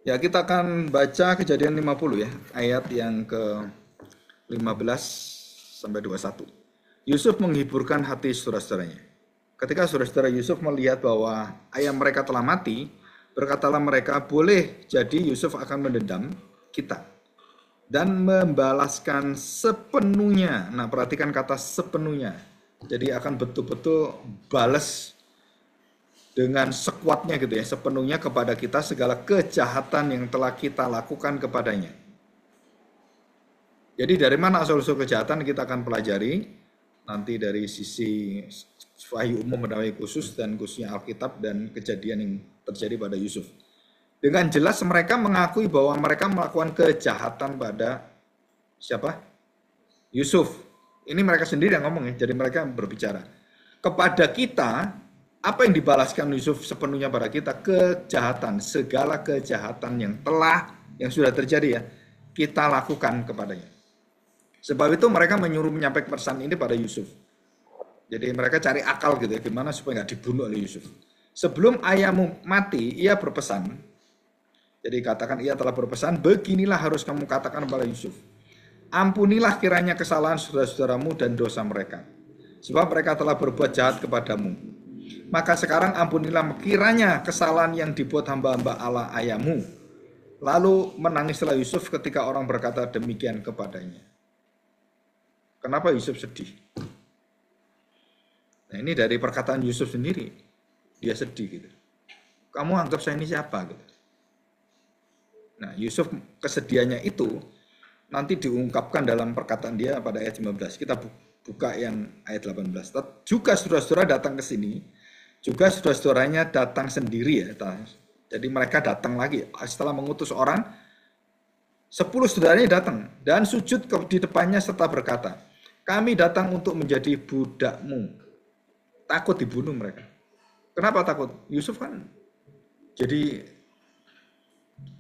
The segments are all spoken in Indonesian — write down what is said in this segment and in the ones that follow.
Ya, kita akan baca Kejadian 50 ya, ayat yang ke-15 sampai 21. Yusuf menghiburkan hati saudara-saudaranya. Ketika saudara-saudara Yusuf melihat bahwa ayah mereka telah mati, berkatalah mereka, boleh jadi Yusuf akan mendendam kita dan membalaskan sepenuhnya. Nah, perhatikan kata sepenuhnya. Jadi akan betul-betul balas dengan sekuatnya gitu ya, sepenuhnya kepada kita segala kejahatan yang telah kita lakukan kepadanya. Jadi dari mana asal-usul kejahatan kita akan pelajari nanti dari sisi wahyu umum dan wahyu khusus dan khususnya Alkitab dan kejadian yang terjadi pada Yusuf. Dengan jelas mereka mengakui bahwa mereka melakukan kejahatan pada siapa? Yusuf. Ini mereka sendiri yang ngomong ya, jadi mereka berbicara. Kepada kita, apa yang dibalaskan Yusuf sepenuhnya pada kita? Kejahatan, segala kejahatan yang sudah terjadi ya, kita lakukan kepadanya. Sebab itu mereka menyuruh menyampaikan pesan ini pada Yusuf. Jadi mereka cari akal gitu ya, gimana supaya nggak dibunuh oleh Yusuf. Sebelum ayahmu mati, ia berpesan. Jadi katakan ia telah berpesan, beginilah harus kamu katakan kepada Yusuf. Ampunilah kiranya kesalahan saudara-saudaramu dan dosa mereka. Sebab mereka telah berbuat jahat kepadamu. Maka sekarang ampunilah kiranya kesalahan yang dibuat hamba-hamba Allah ayahmu. Lalu menangislah Yusuf ketika orang berkata demikian kepadanya. Kenapa Yusuf sedih? Nah, ini dari perkataan Yusuf sendiri. Dia sedih gitu. Kamu anggap saya ini siapa gitu. Nah, Yusuf kesedihannya itu nanti diungkapkan dalam perkataan dia pada ayat 15. Kita buka yang ayat 18. Juga saudara-saudara datang ke sini, juga saudara-saudaranya datang sendiri ya. Jadi mereka datang lagi setelah mengutus orang, 10 saudaranya datang dan sujud di depannya serta berkata, kami datang untuk menjadi budakmu. Takut dibunuh mereka. Kenapa takut? Yusuf kan jadi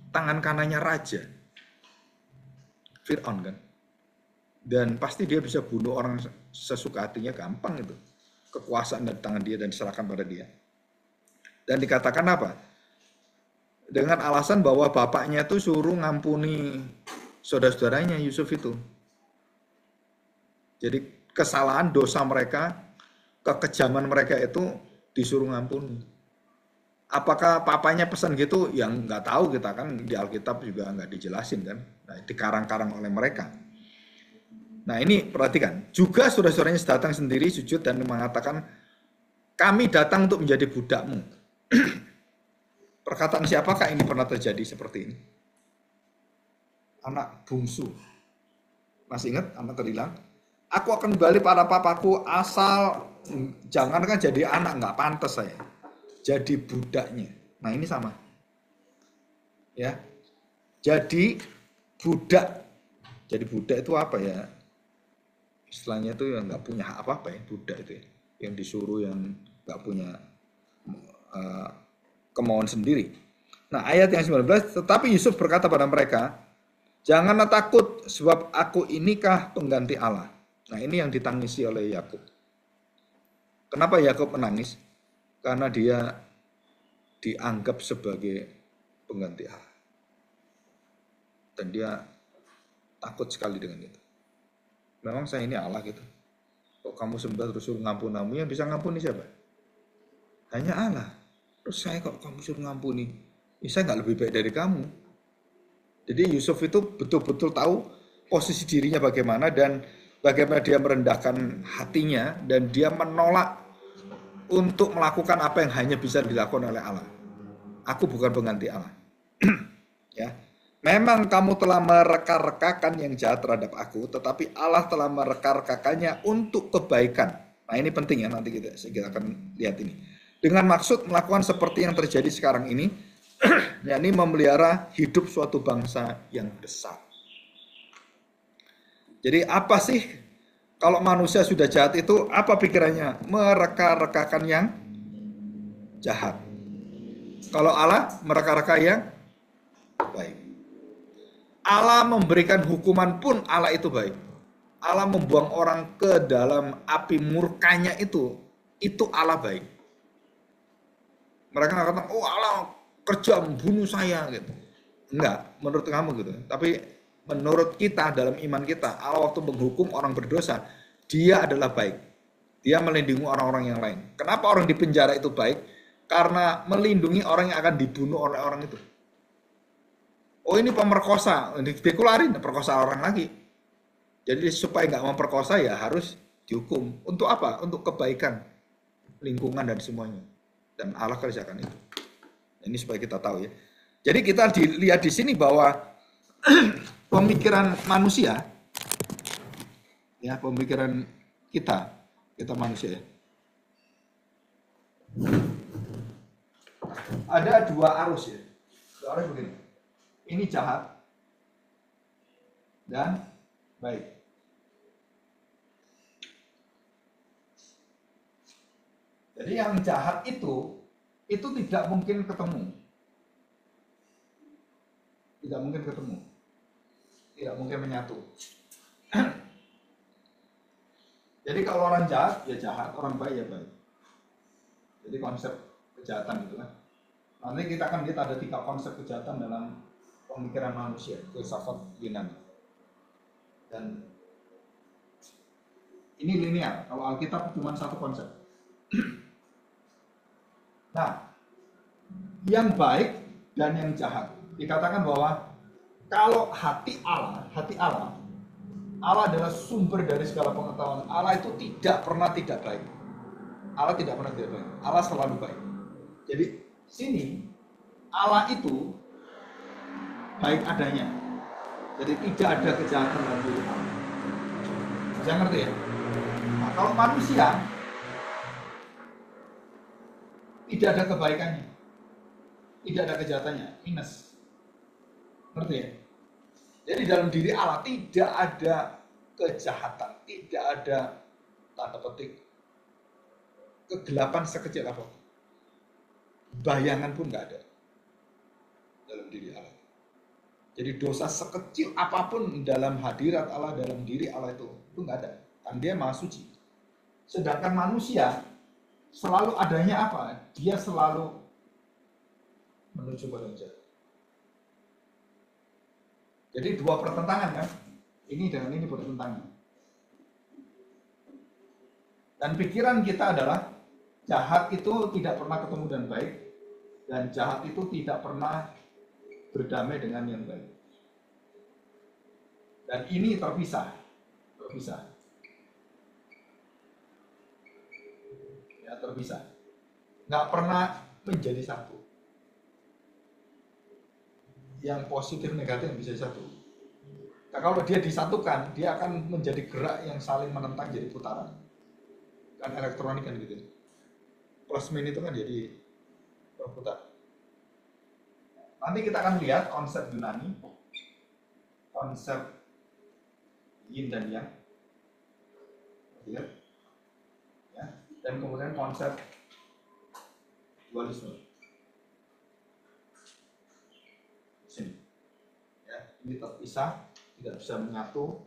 tangan kanannya raja Fir'aun kan. Dan pasti dia bisa bunuh orang sesuka hatinya, gampang itu. Kekuasaan dari tangan dia dan diserahkan pada dia. Dan dikatakan apa? Dengan alasan bahwa bapaknya itu suruh ngampuni saudara-saudaranya Yusuf itu. Jadi kesalahan, dosa mereka, kekejaman mereka itu disuruh ngampuni. Apakah papanya pesan gitu? Yang nggak tahu, kita kan di Alkitab juga nggak dijelasin kan. Nah, dikarang-karang oleh mereka. Nah, ini perhatikan. Juga saudara-saudaranya datang sendiri sujud dan mengatakan, kami datang untuk menjadi budakmu. Perkataan siapakah ini pernah terjadi seperti ini? Anak bungsu. Masih ingat anak terhilang? Aku akan kembali pada papaku asal jangankan jadi anak, nggak pantas saya. Jadi budaknya. Nah, ini sama. Ya. Jadi budak. Jadi budak itu apa ya? Istilahnya itu yang nggak punya hak apa-apa ya, budak itu ya. Yang disuruh, yang nggak punya kemauan sendiri. Nah, ayat yang 19, tetapi Yusuf berkata pada mereka, janganlah takut sebab aku inikah pengganti Allah. Nah, ini yang ditangisi oleh Yakub. Kenapa Yakub menangis? Karena dia dianggap sebagai pengganti Allah. Dan dia takut sekali dengan itu. Memang saya ini Allah gitu. Kok kamu sembah terus suruh ngampuni, yang bisa ngampuni siapa? Hanya Allah. Terus saya kok kamu suruh ngampuni? Ya, saya nggak lebih baik dari kamu. Jadi Yusuf itu betul-betul tahu posisi dirinya bagaimana dan bagaimana dia merendahkan hatinya dan dia menolak untuk melakukan apa yang hanya bisa dilakukan oleh Allah. Aku bukan pengganti Allah. Ya. Memang kamu telah mereka-rekakan yang jahat terhadap aku, tetapi Allah telah mereka-rekakannya untuk kebaikan. Nah, ini penting ya, nanti kita akan lihat ini. Dengan maksud melakukan seperti yang terjadi sekarang ini, yakni memelihara hidup suatu bangsa yang besar. Jadi apa sih kalau manusia sudah jahat itu, apa pikirannya? Mereka-rekakan yang jahat. Kalau Allah mereka-reka yang baik. Allah memberikan hukuman pun Allah itu baik. Allah membuang orang ke dalam api murkanya itu Allah baik. Mereka mengatakan, oh Allah kerja membunuh saya gitu. Enggak, menurut kamu gitu. Tapi menurut kita dalam iman kita, Allah waktu menghukum orang berdosa, dia adalah baik. Dia melindungi orang-orang yang lain. Kenapa orang di penjara itu baik? Karena melindungi orang yang akan dibunuh oleh orang itu. Oh ini pemerkosa, dikeluarin, perkosa orang lagi. Jadi supaya nggak memperkosa ya harus dihukum. Untuk apa? Untuk kebaikan lingkungan dan semuanya. Dan Allah kerjakan itu. Ini supaya kita tahu ya. Jadi kita dilihat di sini bahwa pemikiran manusia, ya pemikiran kita manusia ya, ada dua arus ya. Dua arus begini. Ini jahat dan baik. Jadi yang jahat itu tidak mungkin ketemu. Tidak mungkin ketemu. Tidak mungkin menyatu. Jadi kalau orang jahat, ya jahat. Orang baik, ya baik. Jadi konsep kejahatan gitu kan. Nanti kita akan lihat ada 3 konsep kejahatan dalam pemikiran manusia, filsafat Yunani. Dan ini linear. Kalau Alkitab cuma 1 konsep. Nah, yang baik dan yang jahat. Dikatakan bahwa kalau hati Allah adalah sumber dari segala pengetahuan. Allah itu tidak pernah tidak baik. Allah tidak pernah tidak baik. Allah selalu baik. Jadi sini Allah itu baik adanya. Jadi tidak ada kejahatan dalam diri Allah. Bisa ngerti ya? Nah, kalau manusia tidak ada kebaikannya, tidak ada kejahatannya, minus. Ngerti ya? Jadi dalam diri Allah tidak ada kejahatan, tidak ada tanda petik kegelapan sekecil apa. Bayangan pun nggak ada dalam diri Allah. Jadi dosa sekecil apapun dalam hadirat Allah, dalam diri Allah itu nggak ada. Kan dia maha suci. Sedangkan manusia selalu adanya apa? Dia selalu menuju pada jahat. Jadi 2 pertentangan kan? Ini dengan ini bertentangan. Dan pikiran kita adalah jahat itu tidak pernah ketemu dengan baik, dan jahat itu tidak pernah berdamai dengan yang baik. Dan ini terpisah. Ya, terpisah. Nggak pernah menjadi satu. Yang positif negatif bisa satu. Nah, kalau dia disatukan, dia akan menjadi gerak yang saling menentang jadi putaran. Kan elektronik kan gitu. Plus min itu kan jadi berputar. Nanti kita akan lihat konsep Yunani, konsep yin dan yang, ya. Dan kemudian konsep dualisme. Sini. Ya, ini terpisah, tidak bisa menyatu,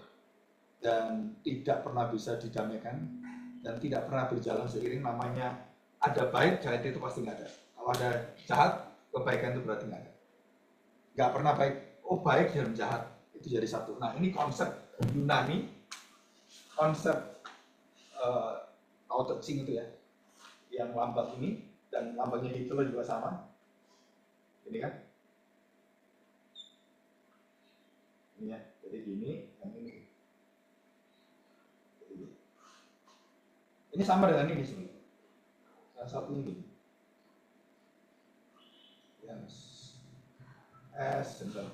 dan tidak pernah bisa didamaikan, dan tidak pernah berjalan seiring. Namanya ada baik, jahat itu pasti nggak ada. Kalau ada jahat, kebaikan itu berarti nggak ada. Nggak pernah baik, oh baik dan jahat itu jadi satu. Nah ini konsep Yunani, konsep Tao Te Ching itu ya, yang lambang ini, dan lambangnya Hitler juga sama. Ini kan, ini ya, jadi gini, yang ini. Ini sama dengan ini sebenarnya. Salah satu ini. Yang sebentar.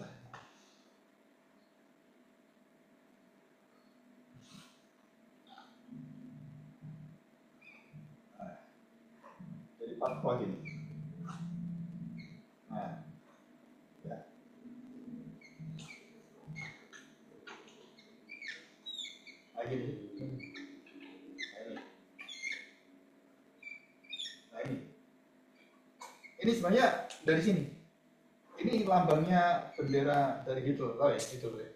Nah, jadi papua gini. Nah, ya. Nah, gini. Ini sebenarnya dari sini. Ini lambangnya bendera dari Hitler, oh ya, Hitler ya.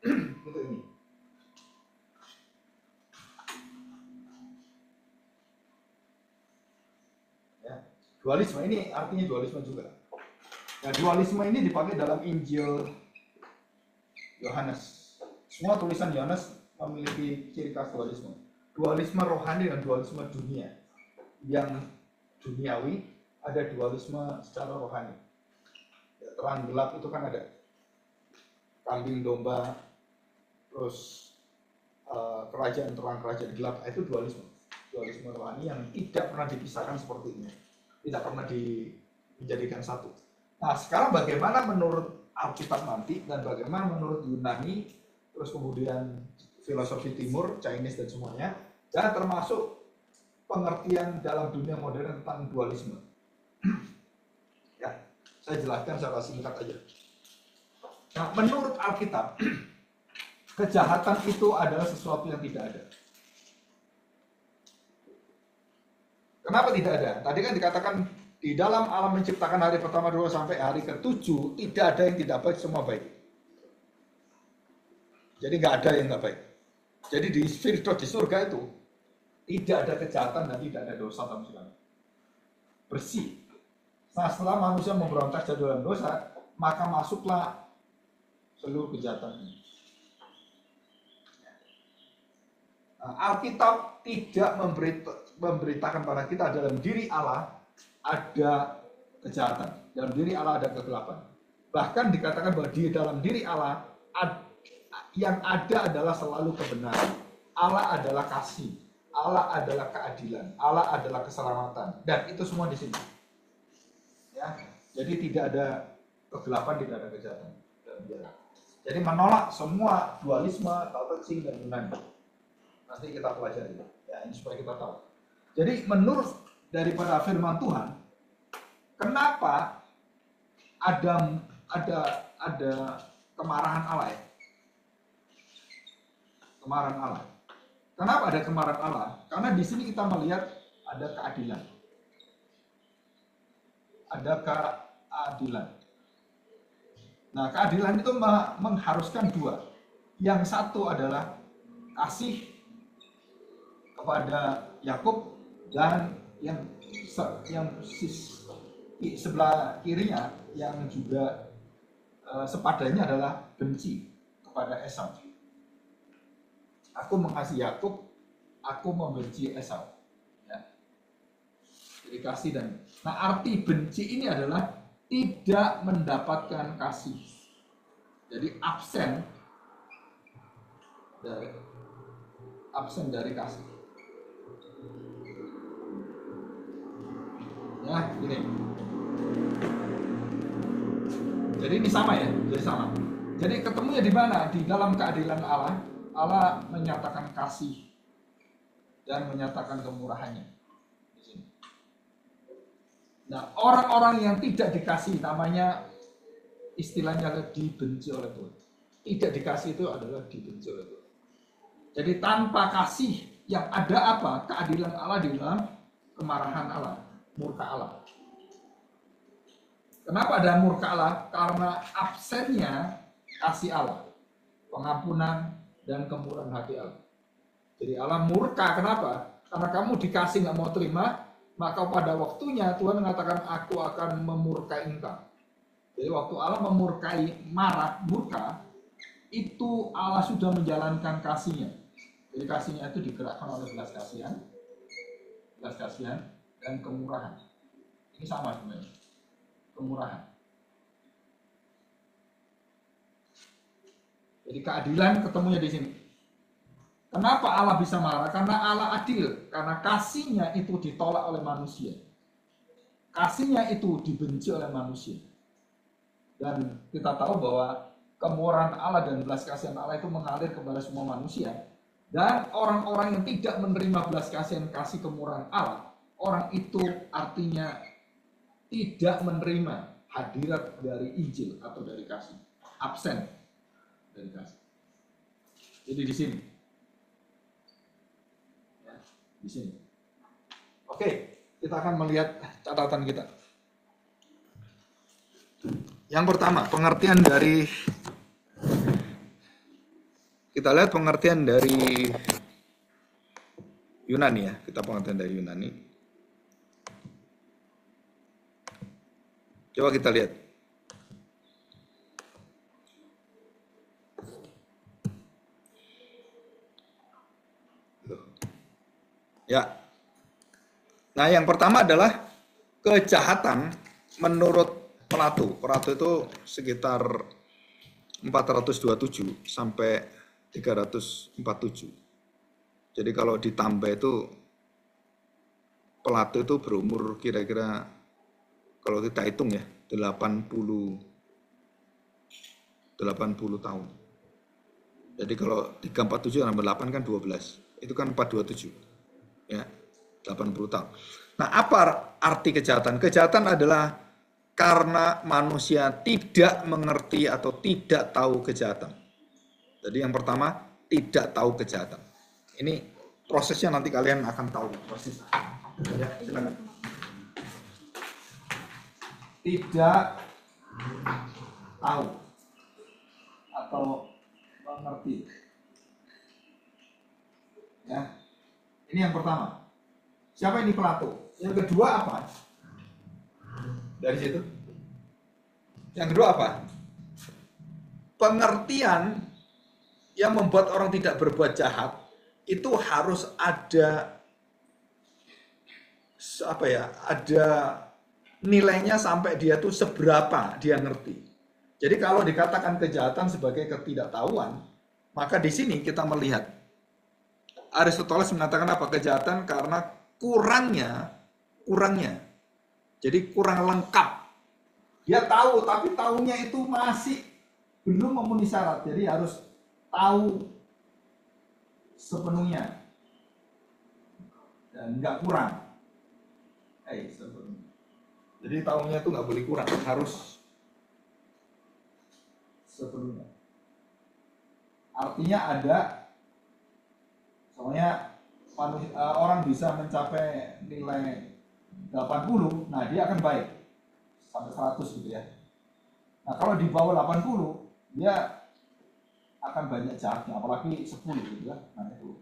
Itu ini. Ya, dualisme ini artinya dualisme juga. Nah, dualisme ini dipakai dalam Injil Yohanes. Semua tulisan Yohanes memiliki ciri khas dualisme. Dualisme rohani dan dualisme dunia. Yang duniawi, ada dualisme secara rohani. Ya, terang gelap itu kan ada. Kambing domba, terus kerajaan terang, kerajaan gelap, itu dualisme. Dualisme rohani yang tidak pernah dipisahkan seperti ini. Tidak pernah dijadikan satu. Nah, sekarang bagaimana menurut Alkitab nanti dan bagaimana menurut Yunani, terus kemudian filosofi timur, Chinese dan semuanya, dan termasuk pengertian dalam dunia modern tentang dualisme. Ya, saya jelaskan secara singkat aja. Nah, menurut Alkitab, kejahatan itu adalah sesuatu yang tidak ada. Kenapa tidak ada? Tadi kan dikatakan di dalam alam menciptakan hari pertama dulu sampai hari ke-7 tidak ada yang tidak baik, semua baik. Jadi nggak ada yang nggak baik. Jadi di spiritual di surga itu tidak ada kejahatan dan tidak ada dosa sama sekali. Bersih. Nah, setelah manusia memberontak jadi dalam dosa, maka masuklah seluruh kejahatan ini. Nah, Alkitab tidak memberitakan pada kita dalam diri Allah ada kejahatan, dalam diri Allah ada kegelapan. Bahkan dikatakan bahwa di dalam diri Allah yang ada adalah selalu kebenaran. Allah adalah kasih, Allah adalah keadilan, Allah adalah keselamatan, dan itu semua di sini. Ya, jadi tidak ada kegelapan, tidak ada kejahatan. Jadi menolak semua dualisme, Tao Te Ching dan Yunani. Nanti kita pelajari, ya, ini supaya kita tahu. Jadi menurut daripada firman Tuhan, kenapa ada kemarahan Allah ya? Kemarahan Allah. Kenapa ada kemarahan Allah? Karena di sini kita melihat ada keadilan. Ada keadilan. Nah, keadilan itu mengharuskan dua. Yang satu adalah kasih kepada Yakub, dan yang sebelah kirinya yang juga sepadannya adalah benci kepada Esau. Aku mengasihi Yakub, aku membenci Esau. Ya. Jadi kasih dan. Nah, arti benci ini adalah tidak mendapatkan kasih. Jadi absen dari kasih. Ya, gini. Jadi ini sama ya, jadi sama. Jadi ketemunya di mana? Di dalam keadilan Allah. Allah menyatakan kasih dan menyatakan kemurahannya. Di sini. Nah, orang-orang yang tidak dikasih namanya istilahnya dibenci oleh Tuhan. Tidak dikasih itu adalah dibenci oleh Tuhan. Jadi tanpa kasih yang ada apa? Keadilan Allah di dalam kemarahan Allah, murka Allah. Kenapa ada murka Allah? Karena absennya kasih Allah, pengampunan dan kemurahan hati Allah. Jadi Allah murka, kenapa? Karena kamu dikasih nggak mau terima, maka pada waktunya Tuhan mengatakan aku akan memurkai engkau. Jadi waktu Allah memurkai, marah, murka, itu Allah sudah menjalankan kasihnya. Jadi kasihnya itu digerakkan oleh belas kasihan dan kemurahan. Ini sama sebenarnya, kemurahan. Jadi keadilan ketemunya di sini. Kenapa Allah bisa marah? Karena Allah adil. Karena kasihnya itu ditolak oleh manusia. Kasihnya itu dibenci oleh manusia. Dan kita tahu bahwa kemurahan Allah dan belas kasihan Allah itu mengalir kepada semua manusia. Dan orang-orang yang tidak menerima belas kasihan kasih kemurahan Allah, orang itu artinya tidak menerima hadirat dari Injil atau dari kasih. Absen dari kasih. Jadi di sini. Di sini. Oke, kita akan melihat catatan kita. Yang pertama, pengertian dari kita lihat pengertian dari Yunani ya. Kita pengertian dari Yunani. Coba kita lihat. Ya. Nah, yang pertama adalah kejahatan menurut Plato. Plato itu sekitar 427 sampai 347. Jadi kalau ditambah itu Plato itu berumur kira-kira kalau kita hitung ya 80 tahun. Jadi kalau 347 tambah 8 kan 12. Itu kan 427. Ya, 80 tahun. Nah, apa arti kejahatan? Kejahatan adalah karena manusia tidak mengerti atau tidak tahu kejahatan. Jadi yang pertama, tidak tahu kejahatan. Ini prosesnya nanti kalian akan tahu persis. Ya, silakan. Tidak tahu atau mengerti. Ya. Ini yang pertama. Siapa ini Plato? Yang kedua apa? Dari situ. Yang kedua apa? Pengertian yang membuat orang tidak berbuat jahat itu harus ada apa ya? Ada nilainya sampai dia tuh seberapa dia ngerti. Jadi kalau dikatakan kejahatan sebagai ketidaktahuan, maka di sini kita melihat Aristoteles mengatakan apa? Kejahatan karena kurangnya. Jadi kurang lengkap. Dia tahu, tapi tahunya itu masih belum memenuhi syarat. Jadi harus tahu sepenuhnya. Dan nggak kurang. Sepenuhnya. Jadi tahunya itu nggak boleh kurang. Harus sepenuhnya. Artinya ada, soalnya orang bisa mencapai nilai 80, nah dia akan baik sampai 100 gitu ya. Nah kalau di bawah 80 dia akan banyak jahatnya, apalagi 10 gitu ya. Nah itu.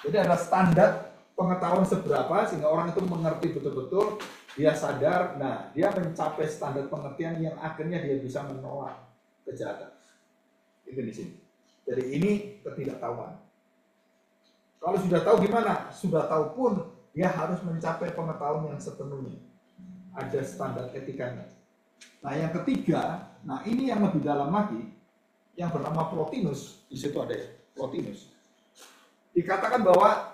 Jadi ada standar pengetahuan seberapa sehingga orang itu mengerti betul-betul, dia sadar, nah dia mencapai standar pengertian yang akhirnya dia bisa menolak kejahatan. Itu di sini. Jadi ini ketidaktahuan. Kalau sudah tahu gimana? Sudah tahu pun dia harus mencapai pengetahuan yang sepenuhnya. Ada standar etikanya. Nah yang ketiga, nah ini yang lebih dalam lagi, yang bernama Plotinus. Di situ ada Plotinus. Dikatakan bahwa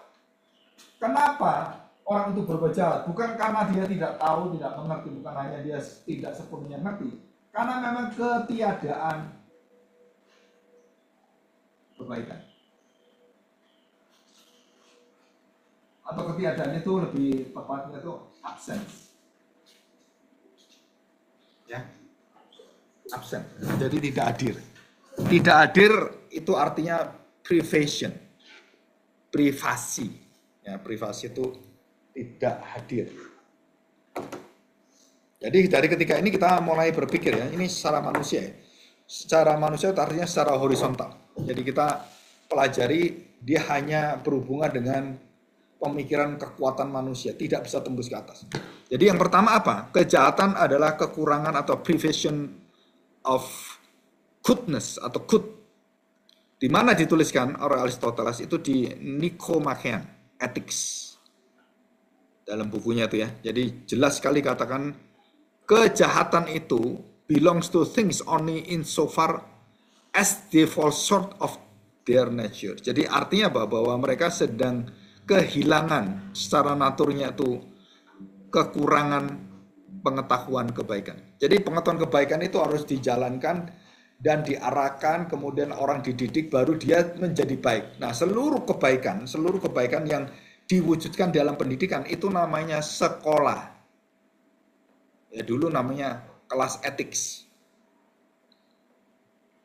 kenapa orang itu berbuat jahat? Bukan karena dia tidak tahu, tidak mengerti, bukan hanya dia tidak sepenuhnya mengerti. Karena memang ketiadaan kebaikan. Atau ketiadaan itu lebih tepatnya itu absence. Ya. Absent. Jadi tidak hadir. Tidak hadir itu artinya privation. Privasi. Ya, privasi itu tidak hadir. Jadi dari ketika ini kita mulai berpikir ya, ini secara manusia ya. Secara manusia itu artinya secara horizontal. Jadi kita pelajari dia hanya berhubungan dengan pemikiran kekuatan manusia, tidak bisa tembus ke atas. Jadi yang pertama apa? Kejahatan adalah kekurangan atau privation of goodness atau good. Di mana dituliskan oleh Aristoteles itu di Nicomachean Ethics. Dalam bukunya itu ya. Jadi jelas sekali katakan kejahatan itu belongs to things only insofar as they fall short of their nature. Jadi artinya bahwa mereka sedang kehilangan secara naturnya itu kekurangan pengetahuan kebaikan. Jadi pengetahuan kebaikan itu harus dijalankan dan diarahkan, kemudian orang dididik baru dia menjadi baik. Nah, seluruh kebaikan yang diwujudkan dalam pendidikan itu namanya sekolah. Ya dulu namanya kelas etik.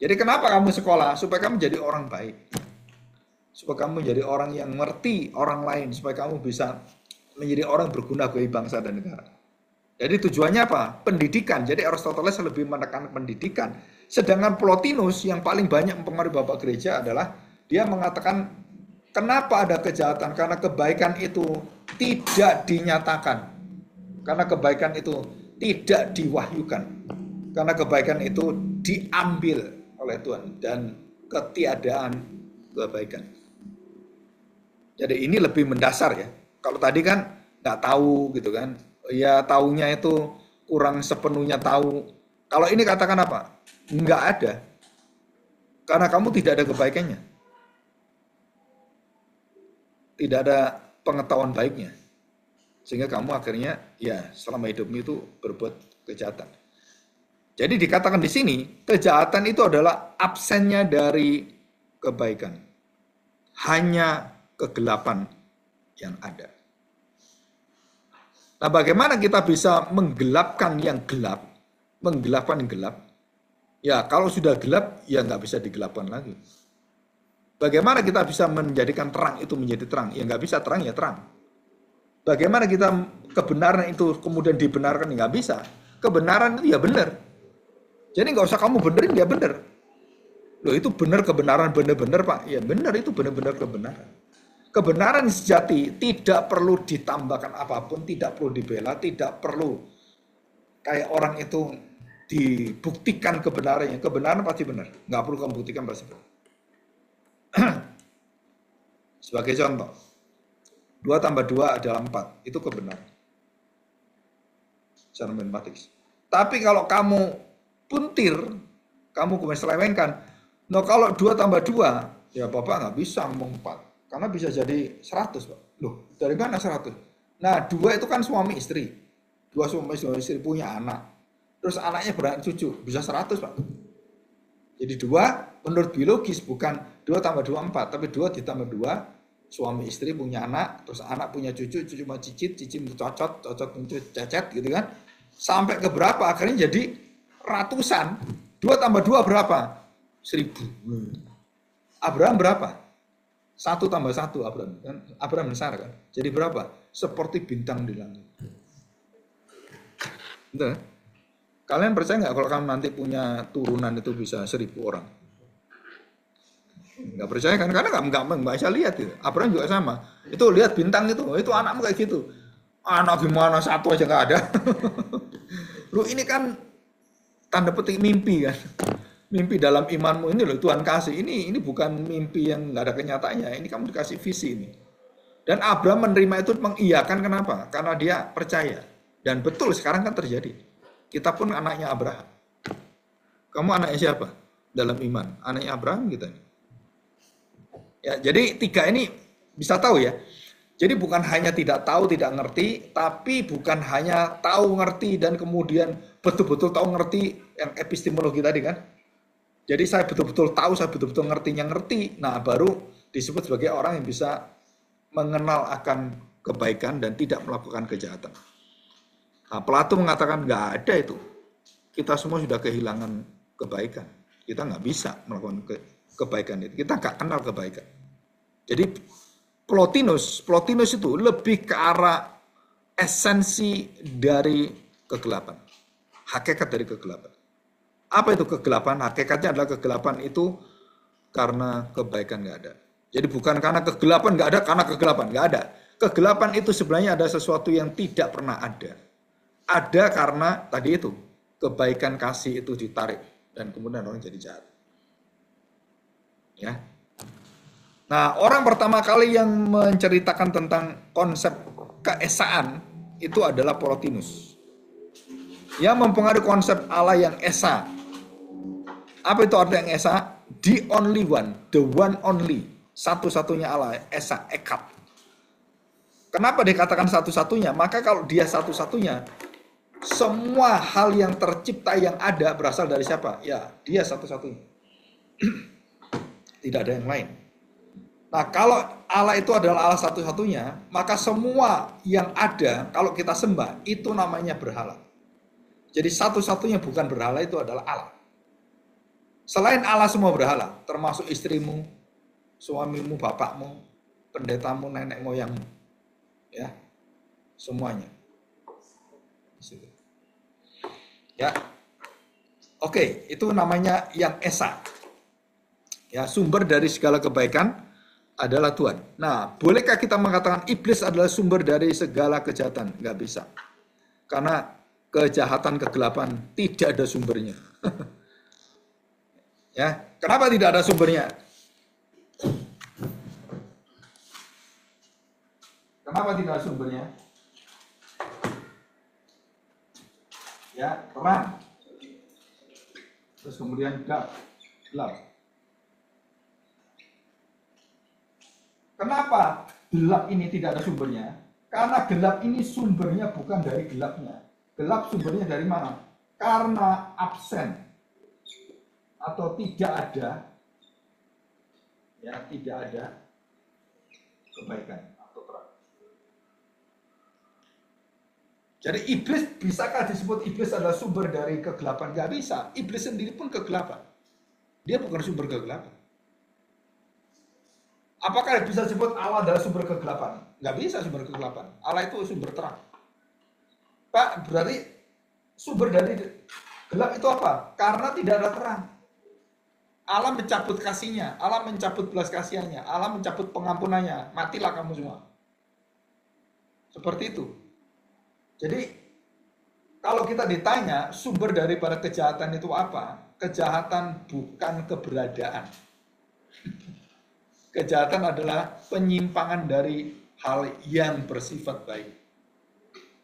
Jadi kenapa kamu sekolah? Supaya kamu jadi orang baik. Supaya kamu menjadi orang yang mengerti orang lain, supaya kamu bisa menjadi orang berguna bagi bangsa dan negara. Jadi tujuannya apa? Pendidikan. Jadi Aristoteles lebih menekan pendidikan. Sedangkan Plotinus yang paling banyak mempengaruhi Bapak Gereja adalah dia mengatakan kenapa ada kejahatan? Karena kebaikan itu tidak dinyatakan. Karena kebaikan itu tidak diwahyukan. Karena kebaikan itu diambil oleh Tuhan dan ketiadaan kebaikan. Jadi ini lebih mendasar ya. Kalau tadi kan nggak tahu gitu kan, ya taunya itu kurang sepenuhnya tahu. Kalau ini katakan apa? Nggak ada, karena kamu tidak ada kebaikannya, tidak ada pengetahuan baiknya, sehingga kamu akhirnya ya selama hidupmu itu berbuat kejahatan. Jadi dikatakan di sini kejahatan itu adalah absennya dari kebaikan, hanya kegelapan yang ada. Nah, bagaimana kita bisa menggelapkan yang gelap, menggelapkan yang gelap? Ya, kalau sudah gelap, ya nggak bisa digelapkan lagi. Bagaimana kita bisa menjadikan terang itu menjadi terang? Ya nggak bisa, terang ya terang. Bagaimana kita kebenaran itu kemudian dibenarkan? Ya nggak bisa. Kebenaran itu ya benar. Jadi nggak usah kamu benerin, dia benar. Loh itu benar kebenaran, benar-benar Pak. Ya benar, itu benar-benar kebenaran. Kebenaran sejati tidak perlu ditambahkan apapun, tidak perlu dibela, tidak perlu kayak orang itu dibuktikan kebenarannya. Kebenaran pasti benar, nggak perlu kamu buktikan, pasti benar. Sebagai contoh, 2 tambah 2 adalah 4, itu kebenaran secara matematis. Tapi kalau kamu puntir, kamu kemudian selewengkan, nah kalau 2 tambah 2, ya Bapak nggak bisa ngomong 4. Karena bisa jadi 100, Pak. Loh, dari mana 100? Nah, 2 itu kan suami istri. 2 suami istri punya anak. Terus anaknya beranak cucu, bisa 100, Pak. Jadi 2 menurut biologis bukan 2 tambah 2 4, tapi 2 ditambah 2, suami istri punya anak, terus anak punya cucu, cucu mau cicit, cicit cocot, cocot untuk cecet gitu kan. Sampai ke berapa? Akhirnya jadi ratusan. 2 tambah 2 berapa? 1000. Abraham berapa? 1 tambah 1 Abraham kan, Abraham besar kan, jadi berapa? Seperti bintang di langit. Betul? Kalian percaya nggak kalau kamu nanti punya turunan itu bisa 1000 orang? Nggak percaya kan? Karena nggak bisa lihat itu. Abraham juga sama. Itu lihat bintang itu anakmu kayak gitu. Anak gimana, 1 aja nggak ada. Lu ini kan tanda petik mimpi kan. Mimpi dalam imanmu ini loh Tuhan kasih. Ini bukan mimpi yang nggak ada kenyataannya. Ini kamu dikasih visi ini. Dan Abraham menerima itu mengiyakan, kenapa? Karena dia percaya. Dan betul sekarang kan terjadi. Kita pun anaknya Abraham. Kamu anaknya siapa? Dalam iman. Anaknya Abraham kita. Ya, jadi 3 ini bisa tahu ya. Jadi bukan hanya tidak tahu, tidak ngerti, tapi bukan hanya tahu, ngerti, dan kemudian betul-betul tahu, ngerti, yang epistemologi tadi kan. Jadi saya betul-betul tahu, saya betul-betul ngerti. Nah, baru disebut sebagai orang yang bisa mengenal akan kebaikan dan tidak melakukan kejahatan. Nah, Plato mengatakan nggak ada itu. Kita semua sudah kehilangan kebaikan. Kita nggak bisa melakukan kebaikan itu. Kita nggak kenal kebaikan. Jadi Plotinus itu lebih ke arah esensi dari kegelapan. Hakikat dari kegelapan. Apa itu kegelapan? Hakikatnya adalah kegelapan itu karena kebaikan nggak ada. Jadi bukan karena kegelapan nggak ada, karena kegelapan nggak ada. Kegelapan itu sebenarnya ada sesuatu yang tidak pernah ada. Ada karena tadi itu, kebaikan kasih itu ditarik dan kemudian orang jadi jahat. Ya. Nah, orang pertama kali yang menceritakan tentang konsep keesaan itu adalah Plotinus. Yang mempengaruhi konsep Allah yang esa. Apa itu arti yang esa? The only one, the one only, satu-satunya Allah, esa, ekat. Kenapa dikatakan satu-satunya? Maka kalau dia satu-satunya, semua hal yang tercipta yang ada berasal dari siapa? Ya, dia satu-satunya. Tidak ada yang lain. Nah, kalau Allah itu adalah Allah satu-satunya, maka semua yang ada, kalau kita sembah, itu namanya berhala. Jadi satu-satunya bukan berhala itu adalah Allah. Selain Allah semua berhala, termasuk istrimu, suamimu, bapakmu, pendetamu, nenek moyangmu. Ya, semuanya. Ya, oke, itu namanya yang esa. Ya, sumber dari segala kebaikan adalah Tuhan. Nah, bolehkah kita mengatakan iblis adalah sumber dari segala kejahatan? Nggak bisa. Karena kejahatan, kegelapan tidak ada sumbernya. Ya, kenapa tidak ada sumbernya? Kenapa tidak ada sumbernya? Ya, terang. Terus kemudian gelap. Kenapa gelap ini tidak ada sumbernya? Karena gelap ini sumbernya bukan dari gelapnya. Gelap sumbernya dari mana? Karena absen atau tidak ada, ya tidak ada kebaikan atau terang. Jadi iblis, bisakah disebut iblis adalah sumber dari kegelapan? Gak bisa. Iblis sendiri pun kegelapan. Dia bukan sumber kegelapan. Apakah bisa disebut Allah adalah sumber kegelapan? Gak bisa sumber kegelapan. Allah itu sumber terang. Pak, berarti sumber dari gelap itu apa? Karena tidak ada terang. Allah mencabut kasihnya, Allah mencabut belas kasihannya, Allah mencabut pengampunannya. Matilah kamu semua. Seperti itu. Jadi kalau kita ditanya sumber daripada kejahatan itu apa? Kejahatan bukan keberadaan. Kejahatan adalah penyimpangan dari hal yang bersifat baik.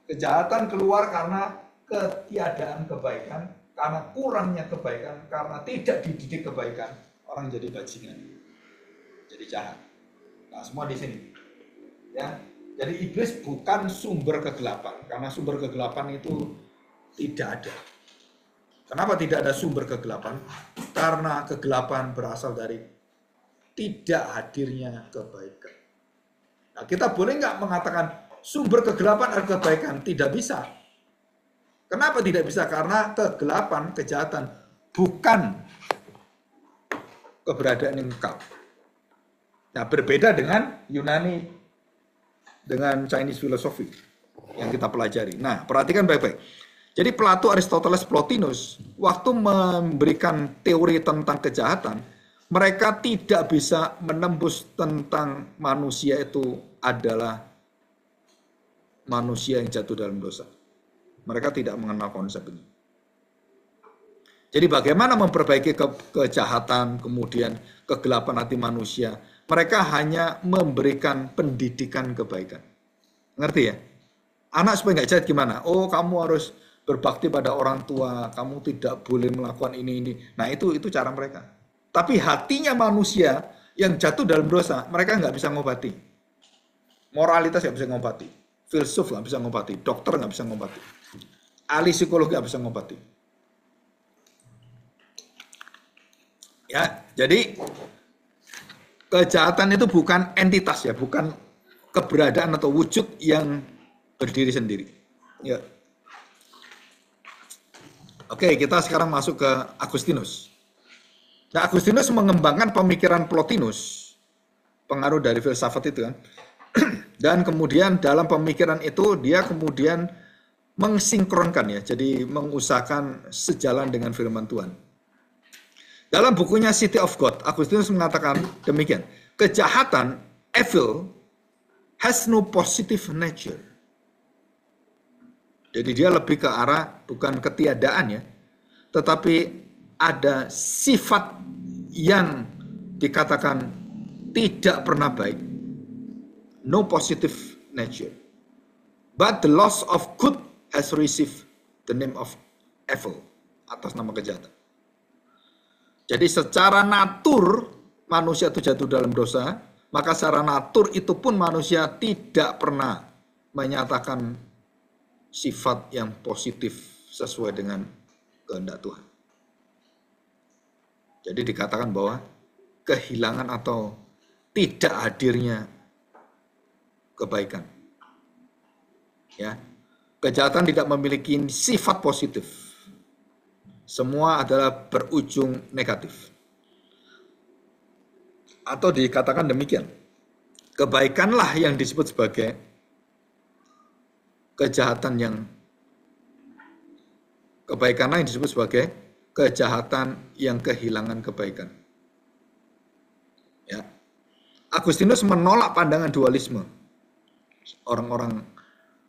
Kejahatan keluar karena ketiadaan kebaikan, karena kurangnya kebaikan, karena tidak dididik kebaikan, orang jadi bajingan, jadi jahat. Nah, semua di sini. Ya. Jadi iblis bukan sumber kegelapan, karena sumber kegelapan itu tidak ada. Kenapa tidak ada sumber kegelapan? Karena kegelapan berasal dari tidak hadirnya kebaikan. Nah, kita boleh nggak mengatakan sumber kegelapan adalah kebaikan? Tidak bisa. Kenapa tidak bisa? Karena kegelapan, kejahatan bukan keberadaan yang kekal. Nah, berbeda dengan Yunani, dengan Chinese philosophy yang kita pelajari. Nah, perhatikan baik-baik. Jadi Plato, Aristoteles, Plotinus, waktu memberikan teori tentang kejahatan, mereka tidak bisa menembus tentang manusia itu adalah manusia yang jatuh dalam dosa. Mereka tidak mengenal konsep ini. Jadi bagaimana memperbaiki kejahatan, kemudian kegelapan hati manusia? Mereka hanya memberikan pendidikan kebaikan. Ngerti ya? Anak supaya nggak jahat gimana? Oh, kamu harus berbakti pada orang tua, kamu tidak boleh melakukan ini. Nah, itu cara mereka. Tapi hatinya manusia yang jatuh dalam dosa, mereka nggak bisa ngobati. Moralitas nggak bisa ngobati. Filsuf nggak bisa ngobati. Dokter nggak bisa ngobati. Ahli psikologi nggak bisa ngobati. Ya, jadi kejahatan itu bukan entitas ya, bukan keberadaan atau wujud yang berdiri sendiri. Ya. Oke, kita sekarang masuk ke Agustinus. Nah, Agustinus mengembangkan pemikiran Plotinus, pengaruh dari filsafat itu kan. Dan kemudian dalam pemikiran itu dia kemudian mensinkronkan ya, jadi mengusahakan sejalan dengan firman Tuhan. Dalam bukunya City of God, Agustinus mengatakan demikian, kejahatan, evil, has no positive nature. Jadi dia lebih ke arah bukan ketiadaan ya, tetapi ada sifat yang dikatakan tidak pernah baik. No positive nature. But the loss of good has received the name of evil, atas nama kejahatan. Jadi secara natur manusia itu jatuh dalam dosa, maka secara natur itu pun manusia tidak pernah menyatakan sifat yang positif sesuai dengan kehendak Tuhan. Jadi dikatakan bahwa kehilangan atau tidak hadirnya kebaikan. Ya. Kejahatan tidak memiliki sifat positif. Semua adalah berujung negatif. Atau dikatakan demikian. Kebaikanlah yang disebut sebagai kejahatan kebaikanlah yang disebut sebagai kejahatan yang kehilangan kebaikan. Ya. Agustinus menolak pandangan dualisme. Orang-orang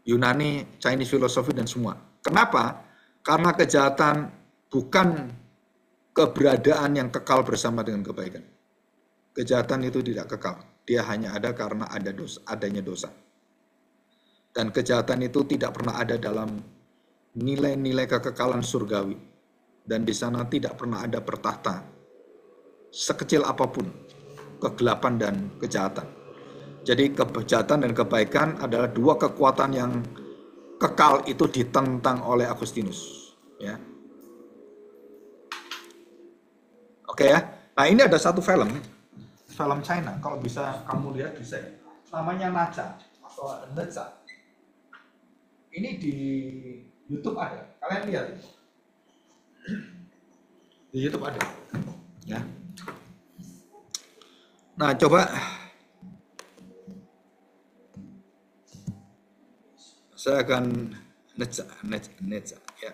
Yunani, Chinese philosophy dan semua. Kenapa? Karena kejahatan bukan keberadaan yang kekal bersama dengan kebaikan. Kejahatan itu tidak kekal. Dia hanya ada karena adanya dosa. Dan kejahatan itu tidak pernah ada dalam nilai-nilai kekekalan surgawi. Dan di sana tidak pernah ada bertahta sekecil apapun kegelapan dan kejahatan. Jadi kejahatan dan kebaikan adalah dua kekuatan yang kekal, itu ditentang oleh Agustinus. Ya. Oke ya. Nah ini ada satu film China. Kalau bisa kamu lihat bisa. Namanya Naca atau Neca. Ini di YouTube ada. Kalian lihat. Di YouTube ada. Ya. Nah, coba saya akan neca ya.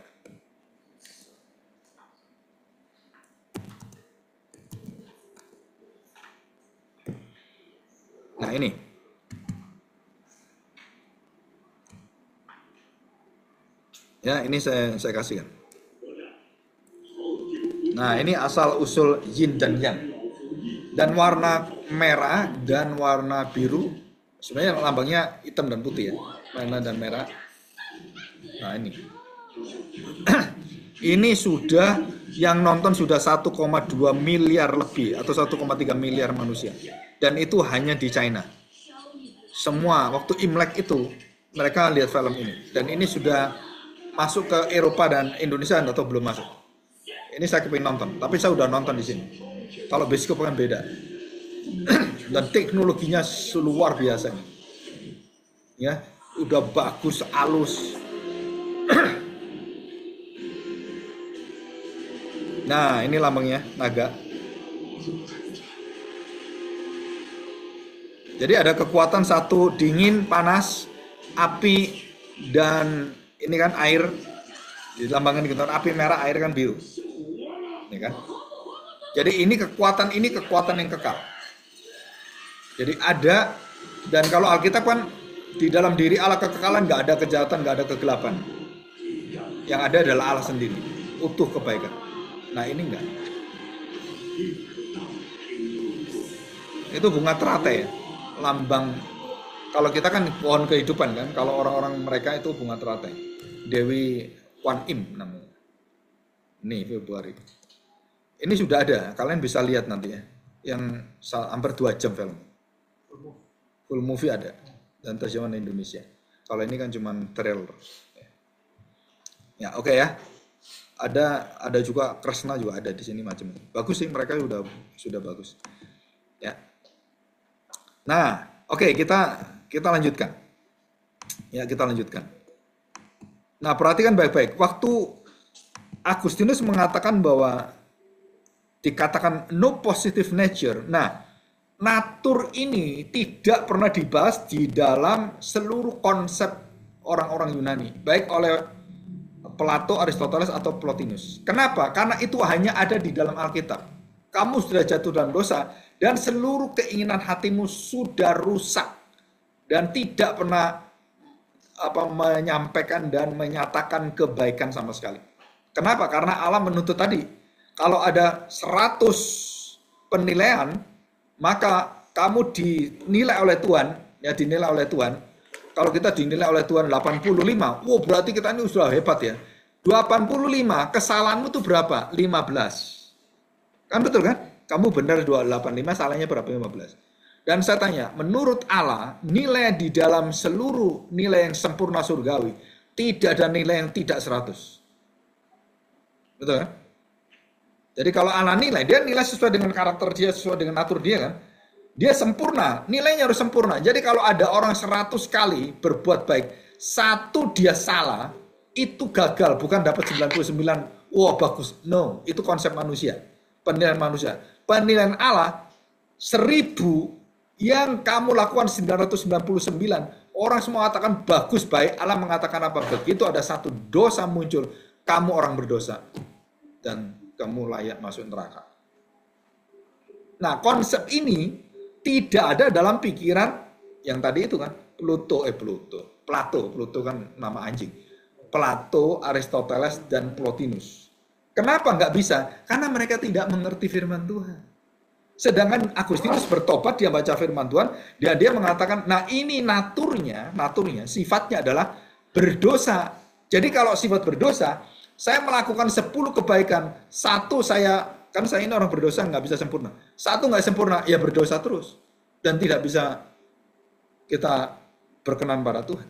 Nah, ini. Ya, ini saya kasihkan. Nah, ini asal usul yin dan yang. Dan warna merah dan warna biru sebenarnya lambangnya hitam dan putih ya. Warna dan merah. Nah, ini. Ini sudah yang nonton sudah 1,2 miliar lebih atau 1,3 miliar manusia. Dan itu hanya di China. Semua waktu Imlek itu mereka lihat film ini. Dan ini sudah masuk ke Eropa dan Indonesia atau belum masuk. Ini saya kepingin nonton, tapi saya udah nonton di sini. Kalau bioskop kan beda. Dan teknologinya luar biasa. Ya, udah bagus, halus. Nah, ini lambangnya naga. Jadi ada kekuatan satu, dingin, panas, api, dan ini kan air. Dilambangkan gitu, api merah, air kan biru. Ini kan. Jadi ini kekuatan yang kekal. Jadi ada, dan kalau Alkitab kan di dalam diri Allah kekekalan, nggak ada kejahatan, nggak ada kegelapan. Yang ada adalah Allah sendiri, utuh kebaikan. Nah ini enggak. Itu bunga teratai ya, lambang. Kalau kita kan pohon kehidupan kan, kalau orang-orang mereka itu bunga teratai. Dewi Kwan Im namanya. Nih Februari. Ini sudah ada, kalian bisa lihat nanti ya. Yang hampir 2 jam film. Full movie ada. Dan terjemahan Indonesia. Kalau ini kan cuma trailer. Ya oke ya. Ada juga Kresna juga ada di sini macam. Bagus sih, mereka sudah bagus. Ya. Nah, oke kita lanjutkan. Ya, kita lanjutkan. Nah, perhatikan baik-baik. Waktu Agustinus mengatakan bahwa dikatakan no positive nature. Nah, natur ini tidak pernah dibahas di dalam seluruh konsep orang-orang Yunani, baik oleh Plato, Aristoteles atau Plotinus. Kenapa? Karena itu hanya ada di dalam Alkitab. Kamu sudah jatuh dalam dosa dan seluruh keinginan hatimu sudah rusak dan tidak pernah menyampaikan dan menyatakan kebaikan sama sekali. Kenapa? Karena Allah menuntut tadi. Kalau ada 100 penilaian, maka kamu dinilai oleh Tuhan, ya dinilai oleh Tuhan. Kalau kita dinilai oleh Tuhan 85, wow berarti kita ini sudah hebat ya. 85, kesalahanmu itu berapa? 15. Kan betul kan? Kamu benar 285, salahnya berapa? 15. Dan saya tanya, menurut Allah, nilai di dalam seluruh nilai yang sempurna surgawi, tidak ada nilai yang tidak 100. Betul kan? Jadi kalau Allah nilai, dia nilai sesuai dengan karakter dia, sesuai dengan natur dia kan. Dia sempurna, nilainya harus sempurna. Jadi kalau ada orang 100 kali berbuat baik, 1 dia salah, itu gagal, bukan dapat 99. Wah bagus. No, itu konsep manusia. Penilaian manusia. Penilaian Allah, 1000 yang kamu lakukan 999. Orang semua mengatakan bagus, baik. Allah mengatakan apa? Begitu ada 1 dosa muncul, kamu orang berdosa. Dan kamu layak masuk neraka. Nah, konsep ini tidak ada dalam pikiran yang tadi itu kan, Plato kan nama anjing. Plato, Aristoteles, dan Plotinus. Kenapa nggak bisa? Karena mereka tidak mengerti firman Tuhan. Sedangkan Agustinus bertobat, dia baca firman Tuhan, dan dia mengatakan, nah ini naturnya, sifatnya adalah berdosa. Jadi kalau sifat berdosa, saya melakukan 10 kebaikan, satu kan saya ini orang berdosa, nggak bisa sempurna. Satu nggak sempurna, ya berdosa terus. Dan tidak bisa kita berkenan pada Tuhan.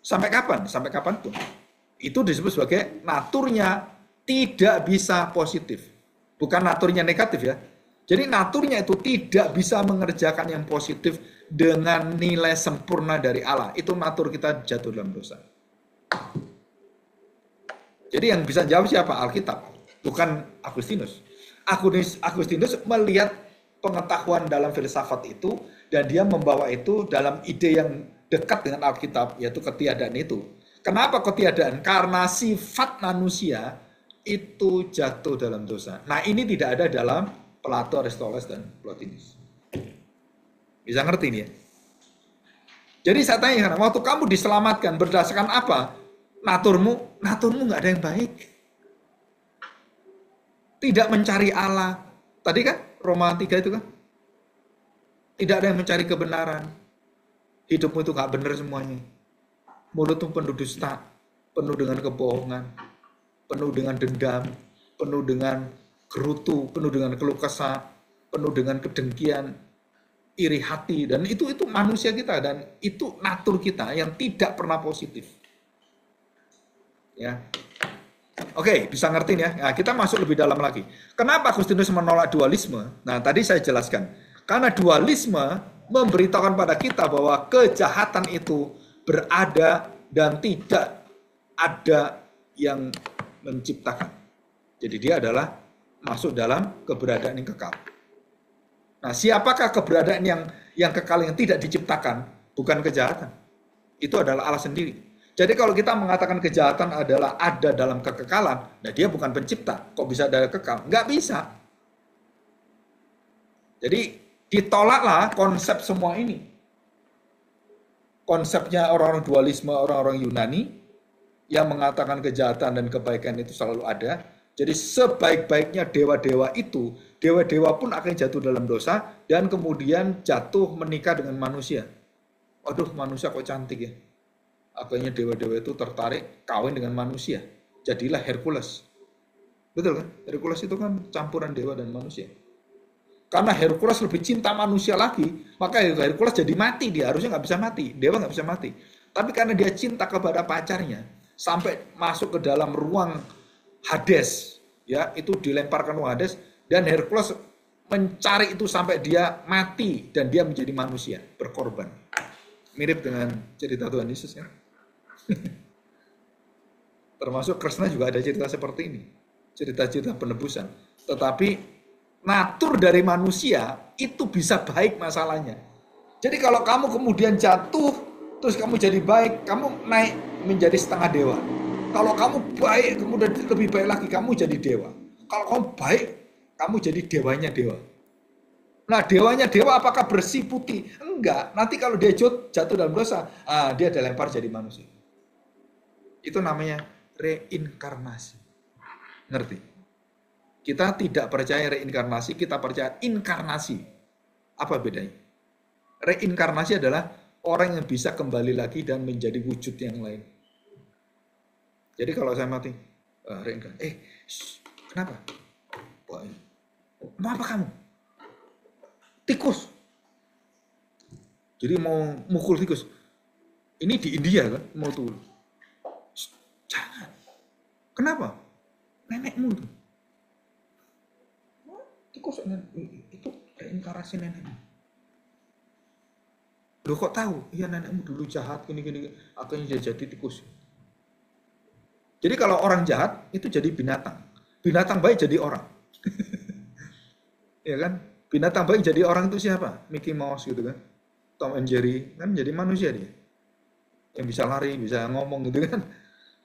Sampai kapan? Sampai kapanpun. Itu disebut sebagai naturnya tidak bisa positif. Bukan naturnya negatif ya. Jadi naturnya itu tidak bisa mengerjakan yang positif dengan nilai sempurna dari Allah. Itu natur kita jatuh dalam dosa. Jadi yang bisa jawab siapa? Alkitab, bukan Agustinus. Agustinus melihat pengetahuan dalam filsafat itu dan dia membawa itu dalam ide yang dekat dengan Alkitab, yaitu ketiadaan itu. Kenapa ketiadaan? Karena sifat manusia itu jatuh dalam dosa. Nah ini tidak ada dalam Plato, Aristoteles, dan Plotinus. Bisa ngerti nih ya? Jadi saya tanya, waktu kamu diselamatkan berdasarkan apa? Naturmu nggak ada yang baik. Tidak mencari Allah. Tadi kan Roma 3 itu kan. Tidak ada yang mencari kebenaran. Hidupmu itu nggak benar semuanya. Mulutmu penuh dusta, penuh dengan kebohongan, penuh dengan dendam, penuh dengan gerutu, penuh dengan keluh kesah, penuh dengan kedengkian, iri hati, dan itu manusia kita, dan itu natur kita yang tidak pernah positif. Ya, oke, bisa ngertiin ya. Nah, kita masuk lebih dalam lagi. Kenapa Agustinus menolak dualisme? Nah, tadi saya jelaskan. Karena dualisme memberitahukan pada kita bahwa kejahatan itu berada dan tidak ada yang menciptakan. Jadi dia adalah masuk dalam keberadaan yang kekal. Nah, siapakah keberadaan yang kekal yang tidak diciptakan? Bukan kejahatan. Itu adalah Allah sendiri. Jadi kalau kita mengatakan kejahatan adalah ada dalam kekekalan, nah dia bukan pencipta. Kok bisa ada kekal? Nggak bisa. Jadi ditolaklah konsep semua ini. Konsepnya orang-orang dualisme, orang-orang Yunani, yang mengatakan kejahatan dan kebaikan itu selalu ada. Jadi sebaik-baiknya dewa-dewa itu, dewa-dewa pun akan jatuh dalam dosa dan kemudian jatuh menikah dengan manusia. Aduh, manusia kok cantik ya. Akhirnya dewa-dewa itu tertarik kawin dengan manusia. Jadilah Hercules. Betul kan? Hercules itu kan campuran dewa dan manusia. Karena Hercules lebih cinta manusia lagi, maka Hercules jadi mati dia. Harusnya nggak bisa mati. Dewa nggak bisa mati. Tapi karena dia cinta kepada pacarnya, sampai masuk ke dalam ruang Hades, ya, itu dilemparkan ke Hades, dan Hercules mencari itu sampai dia mati dan dia menjadi manusia, berkorban. Mirip dengan cerita Tuhan Yesus ya. Termasuk Krishna juga ada cerita seperti ini, cerita-cerita penebusan. Tetapi natur dari manusia itu bisa baik masalahnya. Jadi kalau kamu kemudian jatuh, terus kamu jadi baik, kamu naik menjadi setengah dewa. Kalau kamu baik, kemudian lebih baik lagi, kamu jadi dewa. Kalau kamu baik, kamu jadi dewanya dewa. Nah, dewanya dewa apakah bersih putih? Enggak. Nanti kalau dia jatuh dalam dosa, dia dilempar jadi manusia. Itu namanya reinkarnasi. Ngerti? Kita tidak percaya reinkarnasi, kita percaya inkarnasi. Apa bedanya? Reinkarnasi adalah orang yang bisa kembali lagi dan menjadi wujud yang lain. Jadi kalau saya mati, reinkarnasi. Kenapa? Mau apa kamu? Tikus. Jadi mau mukul tikus. Ini di India kan, mau tuh. Jangan. Kenapa? Nenekmu tuh. Tikus itu reinkarnasi nenekmu. Loh kok tahu? Iya nenekmu dulu jahat gini-gini, akhirnya dia jadi tikus. Jadi kalau orang jahat itu jadi binatang. Binatang baik jadi orang. Ya kan? Binatang baik jadi orang itu siapa? Mickey Mouse gitu kan. Tom and Jerry kan jadi manusia dia. Yang bisa lari, bisa ngomong gitu kan.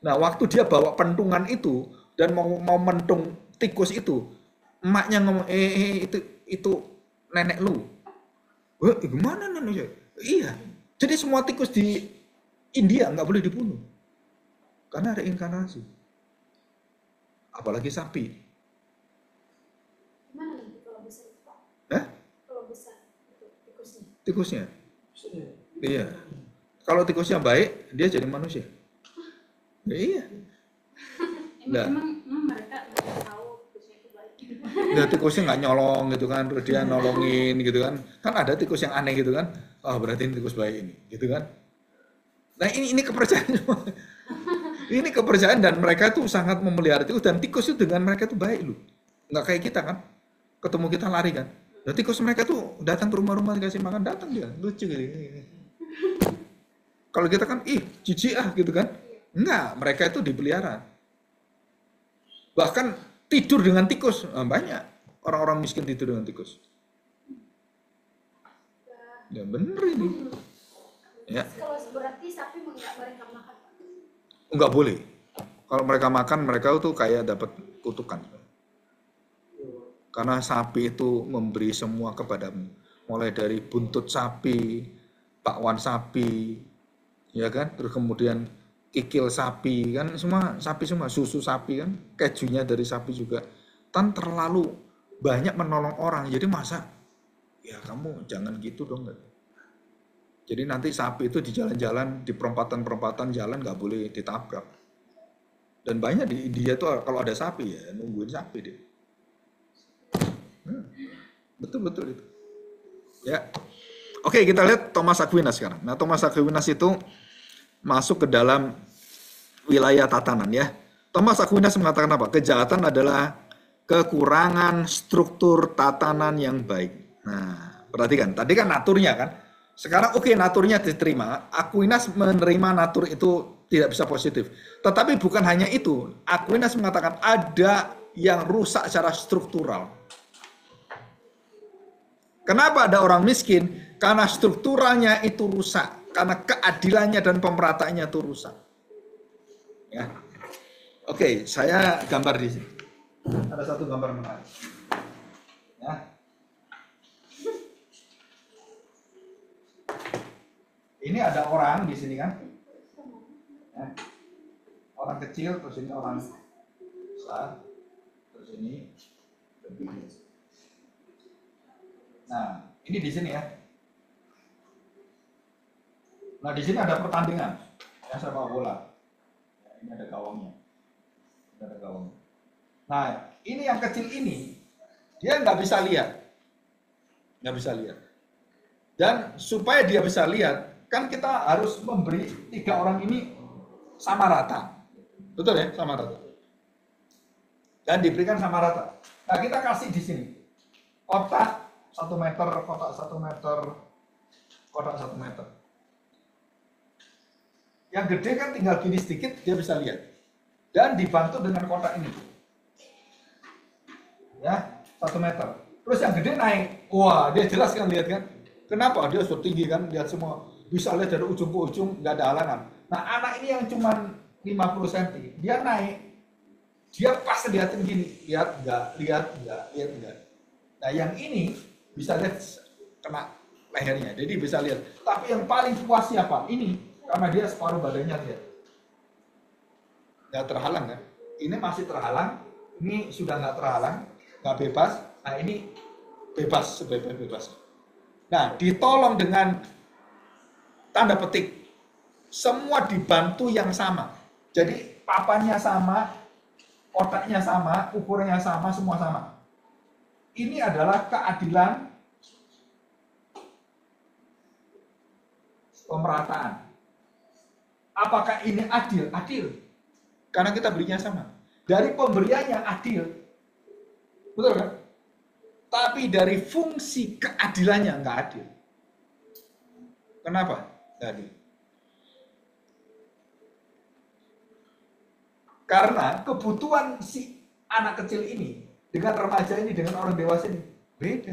Nah, waktu dia bawa pentungan itu dan mau mentung tikus itu, emaknya ngomong, itu nenek lu. Wah, gimana neneknya? Iya. Jadi semua tikus di India nggak boleh dibunuh. Karena reinkarnasi. Apalagi sapi. Gimana nih kalau bisa itu, Pak? Hah? tikusnya. Iya. Kalau tikusnya baik, dia jadi manusia. Ya, iya. Nah, emang mereka nggak tahu tikusnya itu baik. ya, tikusnya nggak nyolong gitu kan, terus dia nolongin gitu kan. Kan ada tikus yang aneh gitu kan. Oh, berarti ini tikus baik ini, gitu kan. Nah, ini kepercayaan semua. Ini kepercayaan dan mereka tuh sangat memelihara tikus dan tikus itu dengan mereka tuh baik loh. Nggak kayak kita kan. Ketemu kita lari kan. Dan tikus mereka tuh datang ke rumah-rumah dikasih makan, datang dia. Lucu gitu. Kalau kita kan, ih, jijik gitu kan. Enggak, mereka itu dipelihara. Bahkan tidur dengan tikus. Nah, banyak orang-orang miskin tidur dengan tikus. Ya bener ini. Ya. Kalau berarti sapi nggak mereka makan? Enggak boleh. Kalau mereka makan, mereka tuh kayak dapat kutukan. Karena sapi itu memberi semua kepadamu. Mulai dari buntut sapi, bakwan sapi, ya kan? Terus kemudian kikil sapi, kan semua sapi semua, susu sapi kan, kejunya dari sapi juga. Kan terlalu banyak menolong orang. Jadi masa, ya kamu jangan gitu dong. Jadi nanti sapi itu di jalan-jalan, di perempatan-perempatan jalan nggak boleh ditabrak. Dan banyak di India tuh kalau ada sapi ya nungguin sapi deh. Betul-betul itu. Ya. Oke, kita lihat Thomas Aquinas sekarang. Nah, Thomas Aquinas itu masuk ke dalam wilayah tatanan ya. Thomas Aquinas mengatakan apa? Kejahatan adalah kekurangan struktur tatanan yang baik. Nah, perhatikan, tadi kan naturnya kan. Sekarang oke, naturnya diterima. Aquinas menerima natur itu tidak bisa positif. Tetapi bukan hanya itu. Aquinas mengatakan ada yang rusak secara struktural. Kenapa ada orang miskin? Karena strukturalnya itu rusak. Karena keadilannya dan pemerataannya itu rusak. Ya. Oke, saya gambar di sini. Ada satu gambar menarik. Ya. Ini ada orang di sini kan? Ya. Orang kecil, terus ini orang besar, terus ini lebih. Nah, ini di sini ya. Nah, di sini ada pertandingan ya, sepak bola. Ya, ini ada gawangnya. Ini ada gawangnya. Nah, ini yang kecil ini dia nggak bisa lihat, nggak bisa lihat. Dan supaya dia bisa lihat, kan kita harus memberi tiga orang ini sama rata, betul ya, sama rata. Dan diberikan sama rata. Nah, kita kasih di sini kotak 1 meter, kotak 1 meter, kotak 1 meter. Yang gede kan tinggal gini sedikit, dia bisa lihat. Dan dibantu dengan kotak ini. Ya, 1 meter. Terus yang gede naik. Wah, dia jelas kan, lihat kan. Kenapa? Dia sudah tinggi kan, lihat semua. Bisa lihat dari ujung ke ujung, nggak ada halangan. Nah, anak ini yang cuma 50 cm, dia naik. Dia pas lihatin gini. Lihat enggak, lihat enggak, lihat enggak. Nah, yang ini bisa lihat kena lehernya, jadi bisa lihat. Tapi yang paling puas siapa? Ini, karena dia separuh badannya lihat. Nggak terhalang kan? Ini masih terhalang, ini sudah nggak terhalang, nggak bebas. Nah, ini bebas, sebebas-bebas. Nah, ditolong dengan tanda petik. Semua dibantu yang sama. Jadi papannya sama, kotaknya sama, ukurannya sama, semua sama. Ini adalah keadilan pemerataan. Apakah ini adil? Adil. Karena kita berinya sama. Dari pemberiannya adil. Betul kan? Tapi dari fungsi keadilannya nggak adil. Kenapa? Nggak adil. Karena kebutuhan si anak kecil ini dengan remaja ini, dengan orang dewasa ini beda.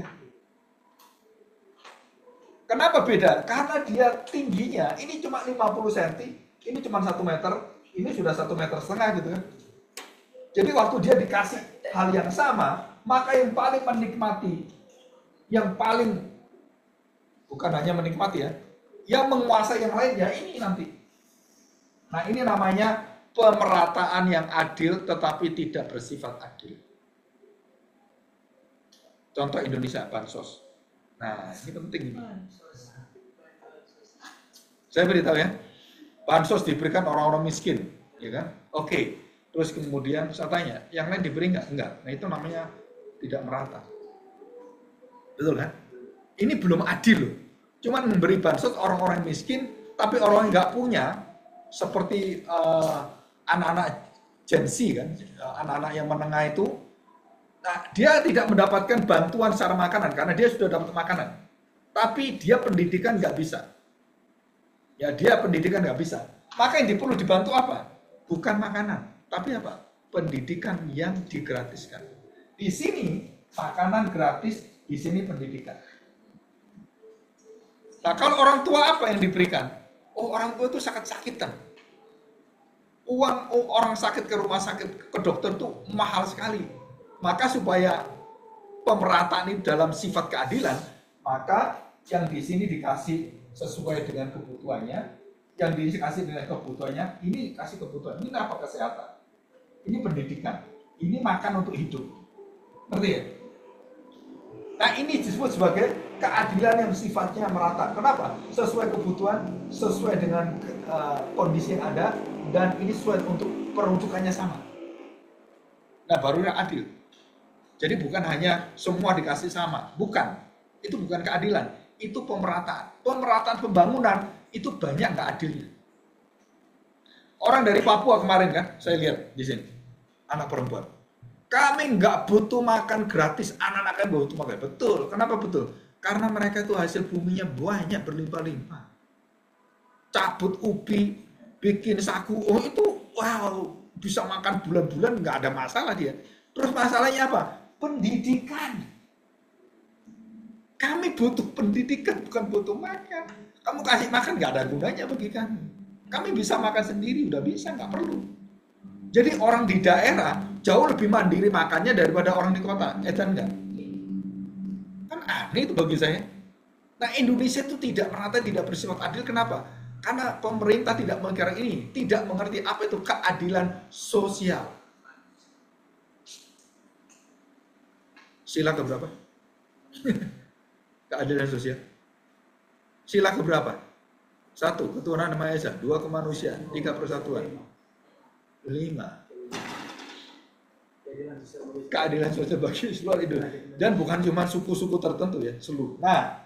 Kenapa beda? Karena dia tingginya ini cuma 50 cm, ini cuma 1 meter, ini sudah 1,5 meter gitu kan. Jadi waktu dia dikasih hal yang sama, maka yang paling menikmati, yang paling bukan hanya menikmati ya, yang menguasai yang lain ya ini nanti. Nah, ini namanya pemerataan yang adil tetapi tidak bersifat adil. Contoh Indonesia, bansos. Nah, ini penting ini. Saya beritahu ya, bansos diberikan orang-orang miskin, ya kan? Oke. Terus kemudian saya tanya, yang lain diberi nggak? Enggak. Nah itu namanya tidak merata. Betul kan? Ini belum adil loh. Cuman memberi bansos orang-orang miskin, tapi orang yang nggak punya, seperti anak-anak Gen Z kan, anak-anak yang menengah itu, nah dia tidak mendapatkan bantuan secara makanan karena dia sudah dapat makanan, tapi dia pendidikan nggak bisa. Ya dia pendidikan nggak bisa. Maka yang perlu dibantu apa? Bukan makanan, tapi apa? Pendidikan yang digratiskan. Di sini makanan gratis, di sini pendidikan. Nah kalau orang tua apa yang diberikan? Oh orang tua itu sakit-sakitan. Uang orang sakit ke rumah sakit, ke dokter itu mahal sekali. Maka supaya pemerataan ini dalam sifat keadilan, maka yang di sini dikasih sesuai dengan kebutuhannya, yang dikasih dengan kebutuhannya, ini kasih kebutuhan. Ini apa? Kesehatan. Ini pendidikan. Ini makan untuk hidup. Ngerti ya? Nah ini disebut sebagai keadilan yang sifatnya merata. Kenapa? Sesuai kebutuhan, sesuai dengan kondisi yang ada, dan ini sesuai untuk peruntukannya sama. Nah barunya adil. Jadi bukan hanya semua dikasih sama. Bukan. Itu bukan keadilan. Itu pemerataan. Pemerataan pembangunan itu banyak nggak adilnya. Orang dari Papua kemarin kan, saya lihat di sini. Anak perempuan. Kami nggak butuh makan gratis, anak-anak kami butuh makan. Betul, kenapa betul? Karena mereka itu hasil buminya banyak berlimpah-limpah. Cabut ubi, bikin sagu, oh itu wow, bisa makan bulan-bulan nggak ada masalah dia. Terus masalahnya apa? Pendidikan. Kami butuh pendidikan, bukan butuh makan. Kamu kasih makan nggak ada gunanya bagi kami. Kami bisa makan sendiri, udah bisa, nggak perlu. Jadi orang di daerah jauh lebih mandiri makannya daripada orang di kota. Dan enggak? Kan aneh itu bagi saya. Nah Indonesia itu tidak merata, tidak bersifat adil. Kenapa? Karena pemerintah tidak mengerti ini, tidak mengerti apa itu keadilan sosial. Sila keberapa? Keadilan sosial. Sila keberapa? 1. Ketuhanan Maha Esa. 2. Kemanusiaan. 3. Persatuan. 5. Keadilan sosial bagi seluruh Indonesia. Dan bukan cuma suku-suku tertentu ya, seluruh. Nah,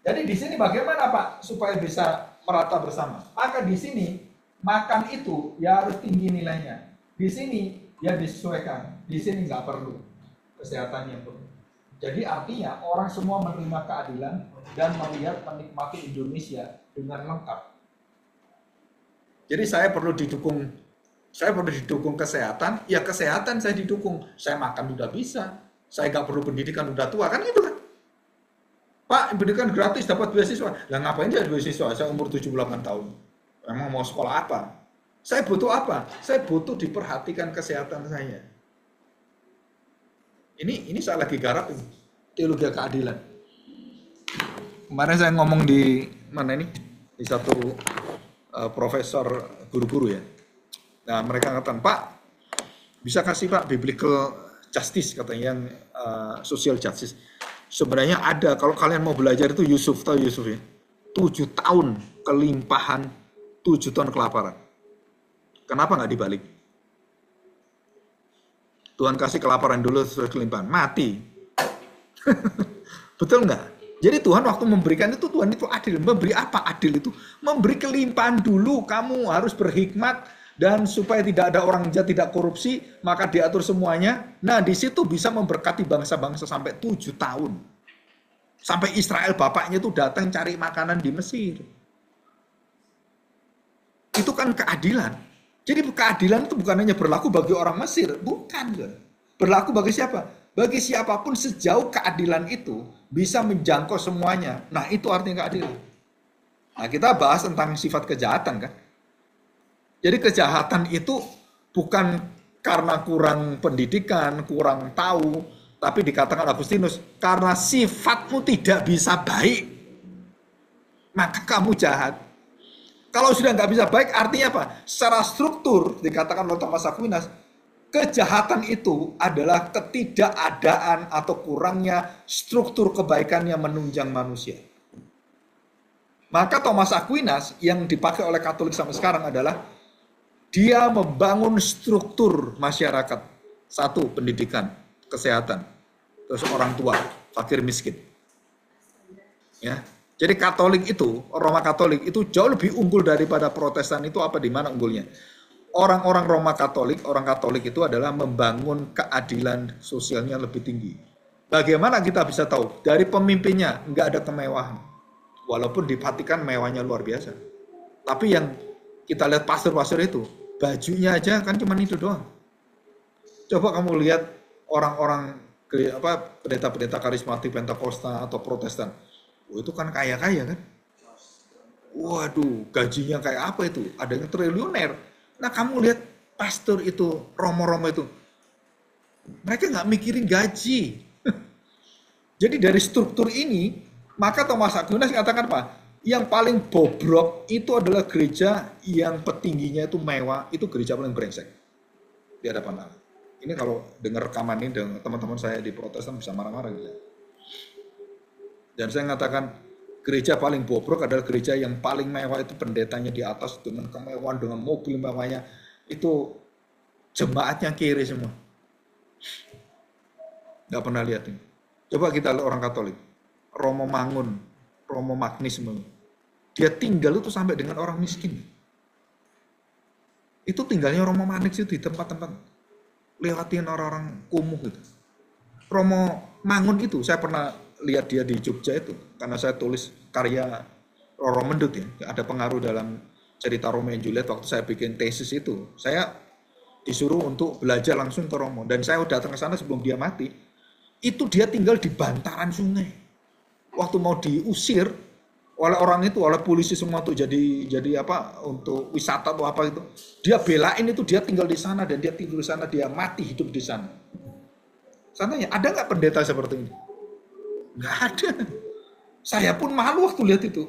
jadi di sini bagaimana Pak supaya bisa merata bersama? Maka di sini makan itu ya harus tinggi nilainya. Di sini ya disesuaikan. Di sini nggak perlu kesehatannya perlu. Jadi artinya orang semua menerima keadilan dan melihat menikmati Indonesia dengan lengkap. Jadi saya perlu didukung kesehatan, ya kesehatan saya didukung. Saya makan udah bisa, saya nggak perlu pendidikan udah tua, kan gitu kan. Pak, pendidikan gratis dapat beasiswa. Lah ngapain dia beasiswa? Saya umur 78 tahun. Emang mau sekolah apa? Saya butuh apa? Saya butuh diperhatikan kesehatan saya. Ini saya lagi garap ini, teologi keadilan. Kemarin saya ngomong di mana ini? Di satu profesor guru-guru ya. Nah mereka katakan, Pak bisa kasih Pak biblical justice katanya, yang social justice. Sebenarnya ada, kalau kalian mau belajar itu Yusuf, tahu Yusuf ya? 7 tahun kelimpahan, 7 tahun kelaparan. Kenapa nggak dibalik? Tuhan kasih kelaparan dulu sesuai kelimpahan, mati. Betul nggak? Jadi Tuhan waktu memberikan itu, Tuhan itu adil. Memberi apa adil itu? Memberi kelimpahan dulu, kamu harus berhikmat. Dan supaya tidak ada orang jahat, tidak korupsi, maka diatur semuanya. Nah di situ bisa memberkati bangsa-bangsa sampai 7 tahun. Sampai Israel bapaknya itu datang cari makanan di Mesir. Itu kan keadilan. Jadi keadilan itu bukan hanya berlaku bagi orang Mesir. Bukan. Berlaku bagi siapa? Bagi siapapun sejauh keadilan itu bisa menjangkau semuanya. Nah itu artinya keadilan. Nah kita bahas tentang sifat kejahatan kan. Jadi kejahatan itu bukan karena kurang pendidikan, kurang tahu, tapi dikatakan Agustinus, karena sifatmu tidak bisa baik, maka kamu jahat. Kalau sudah nggak bisa baik, artinya apa? Secara struktur, dikatakan oleh Thomas Aquinas, kejahatan itu adalah ketidakadaan atau kurangnya struktur kebaikan yang menunjang manusia. Maka Thomas Aquinas yang dipakai oleh Katolik sampai sekarang adalah dia membangun struktur masyarakat. Satu, pendidikan, kesehatan, terus orang tua, fakir miskin. Ya. Jadi Katolik itu, Roma Katolik itu jauh lebih unggul daripada Protestan itu apa di mana unggulnya? Orang-orang Roma Katolik, orang Katolik itu adalah membangun keadilan sosialnya lebih tinggi. Bagaimana kita bisa tahu? Dari pemimpinnya nggak ada kemewahan. Walaupun di Vatikan mewahnya luar biasa. Tapi yang kita lihat pastor-pastor itu, bajunya aja kan cuma itu doang. Coba kamu lihat orang-orang pendeta-pendeta karismatik Pentakosta atau Protestan. Itu kan kaya-kaya kan? Waduh, gajinya kayak apa itu? Ada yang triliuner. Nah kamu lihat pastor itu, romo-romo itu. Mereka nggak mikirin gaji. Jadi dari struktur ini, maka Thomas Aquinas katakan apa? Yang paling bobrok itu adalah gereja yang petingginya itu mewah, itu gereja paling brengsek di hadapan Allah. Ini kalau dengar rekaman ini dengan teman-teman saya di Protestan bisa marah-marah gitu. Dan saya mengatakan gereja paling bobrok adalah gereja yang paling mewah itu pendetanya di atas dengan kemewahan, dengan mobil mewahnya. Itu jemaatnya kiri semua. Nggak pernah lihat ini. Coba kita lihat orang Katolik. Romo Mangun, Romo Magnisme. Dia tinggal itu sampai dengan orang miskin. Itu tinggalnya Romo Manix itu di tempat-tempat lewatin orang-orang kumuh gitu. Romo Mangun itu saya pernah lihat dia di Jogja itu karena saya tulis karya Roro Mendut ya. Ada pengaruh dalam cerita Romeo and Juliet waktu saya bikin tesis itu. Saya disuruh untuk belajar langsung ke Romo dan saya udah datang ke sana sebelum dia mati. Itu dia tinggal di bantaran sungai. Waktu mau diusir oleh orang itu, oleh polisi semua tuh jadi apa untuk wisata atau apa itu, dia belain itu, dia tinggal di sana dan dia tidur di sana, dia mati hidup di sana. Sananya ada nggak pendeta seperti ini? Nggak ada. Saya pun malu waktu lihat itu.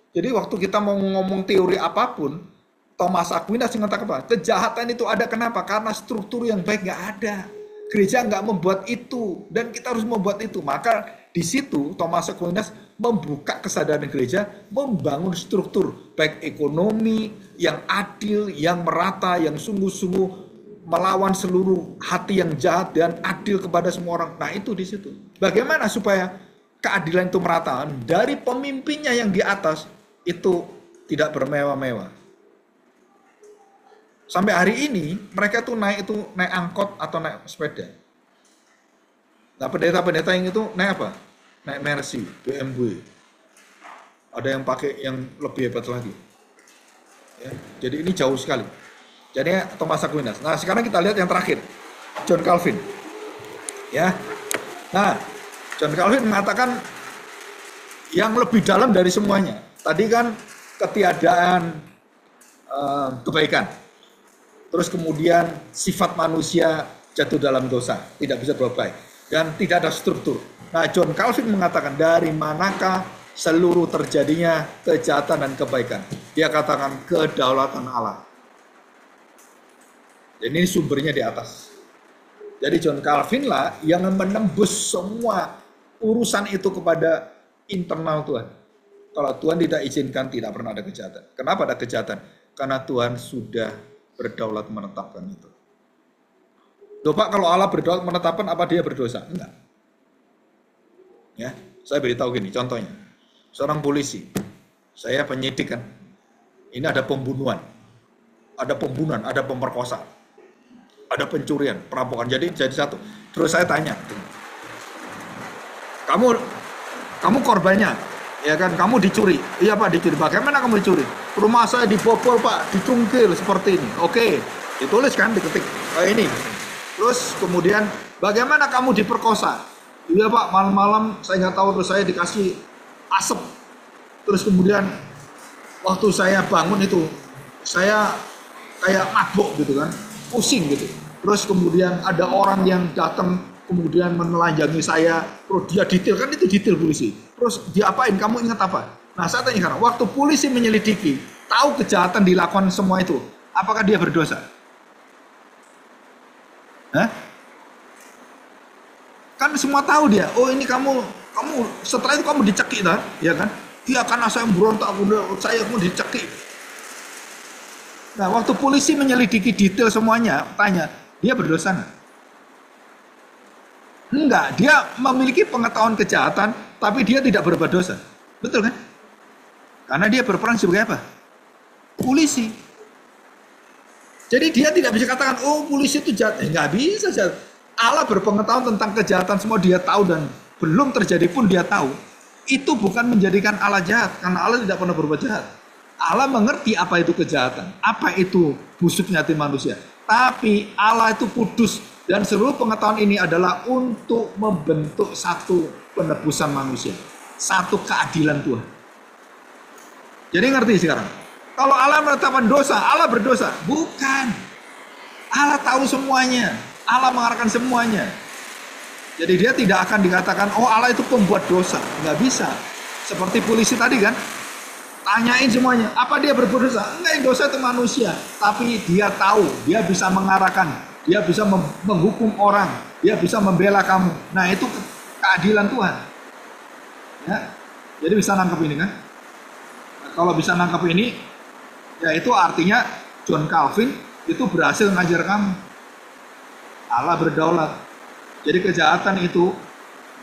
Jadi waktu kita mau ngomong teori apapun, Thomas Aquinas mengatakan apa? Kejahatan itu ada kenapa? Karena struktur yang baik nggak ada. Gereja nggak membuat itu dan kita harus membuat itu. Maka di situ Thomas Aquinas membuka kesadaran gereja, membangun struktur baik ekonomi yang adil, yang merata, yang sungguh-sungguh melawan seluruh hati yang jahat dan adil kepada semua orang. Nah itu di situ. Bagaimana supaya keadilan itu merata? Dari pemimpinnya yang di atas itu tidak bermewah-mewah. Sampai hari ini mereka tuh naik angkot atau naik sepeda. Nah pendeta-pendeta yang itu naik apa? Naik Mercy, BMW. Ada yang pakai yang lebih hebat lagi. Ya, jadi ini jauh sekali. Jadi Thomas Aquinas. Nah sekarang kita lihat yang terakhir, John Calvin. Ya, nah John Calvin mengatakan yang lebih dalam dari semuanya. Tadi kan ketiadaan kebaikan. Terus kemudian sifat manusia jatuh dalam dosa, tidak bisa berbuat baik dan tidak ada struktur. Nah, John Calvin mengatakan dari manakah seluruh terjadinya kejahatan dan kebaikan? Dia katakan kedaulatan Allah. Dan ini sumbernya di atas. Jadi John Calvin lah yang menembus semua urusan itu kepada internal Tuhan. Kalau Tuhan tidak izinkan, tidak pernah ada kejahatan. Kenapa ada kejahatan? Karena Tuhan sudah berdaulat menetapkan itu. Loh Pak, kalau Allah berdaulat menetapkan, apa dia berdosa? Enggak. Ya, saya beritahu gini, contohnya. Seorang polisi, saya penyidik kan. Ini ada pembunuhan, ada pemerkosaan, ada pencurian, perampokan. Jadi satu. Terus saya tanya, kamu korbannya, ya kan? Kamu dicuri, iya Pak dicuri. Bagaimana kamu dicuri? Rumah saya dibobol Pak, dicungkil seperti ini. Oke, ditulis kan, diketik. Ini. Terus kemudian, bagaimana kamu diperkosa? Iya Pak, malam-malam saya nggak tahu, terus saya dikasih asap. Terus kemudian waktu saya bangun itu, saya kayak mabuk gitu kan, pusing gitu. Terus kemudian ada orang yang datang kemudian menelanjangi saya, terus dia detail, kan itu detail polisi. Terus dia apain? Kamu ingat apa? Nah saya tanya sekarang, waktu polisi menyelidiki, tahu kejahatan dilakukan semua itu, apakah dia berdosa? Hah? Kan semua tahu dia, oh ini kamu setelah itu kamu dicekik kan, ya kan? Iya karena saya berontak, saya mau dicekik. Nah waktu polisi menyelidiki detail semuanya, tanya, dia berdosa nggak? Enggak, dia memiliki pengetahuan kejahatan, tapi dia tidak berbuat dosa. Betul kan? Karena dia berperan sebagai apa? Polisi. Jadi dia tidak bisa katakan, oh polisi itu jahat. Nggak bisa jahat. Allah berpengetahuan tentang kejahatan semua dia tahu dan belum terjadi pun dia tahu. Itu bukan menjadikan Allah jahat, karena Allah tidak pernah berbuat jahat. Allah mengerti apa itu kejahatan, apa itu busuknya hati manusia. Tapi Allah itu kudus dan seluruh pengetahuan ini adalah untuk membentuk satu penebusan manusia, satu keadilan Tuhan. Jadi ngerti sekarang? Kalau Allah menetapkan dosa, Allah berdosa. Bukan. Allah tahu semuanya. Allah mengarahkan semuanya. Jadi dia tidak akan dikatakan, oh Allah itu pembuat dosa. Nggak bisa. Seperti polisi tadi kan. Tanyain semuanya. Apa dia berbuat dosa? Enggak, yang dosa itu manusia. Tapi dia tahu. Dia bisa mengarahkan. Dia bisa menghukum orang. Dia bisa membela kamu. Nah itu keadilan Tuhan. Ya. Jadi bisa nangkep ini kan. Nah, kalau bisa nangkep ini, ya itu artinya John Calvin itu berhasil ngajar kamu. Allah berdaulat. Jadi kejahatan itu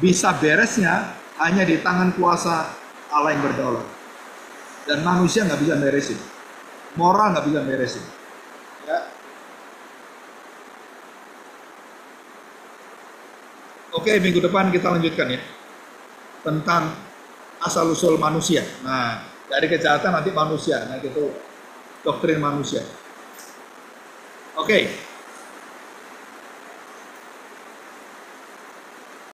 bisa beresnya hanya di tangan kuasa Allah yang berdaulat. Dan manusia nggak bisa beresin. Moral nggak bisa beresin. Ya. Oke, minggu depan kita lanjutkan ya. Tentang asal-usul manusia. Nah, dari kejahatan nanti manusia. Nah, itu doktrin manusia. Oke.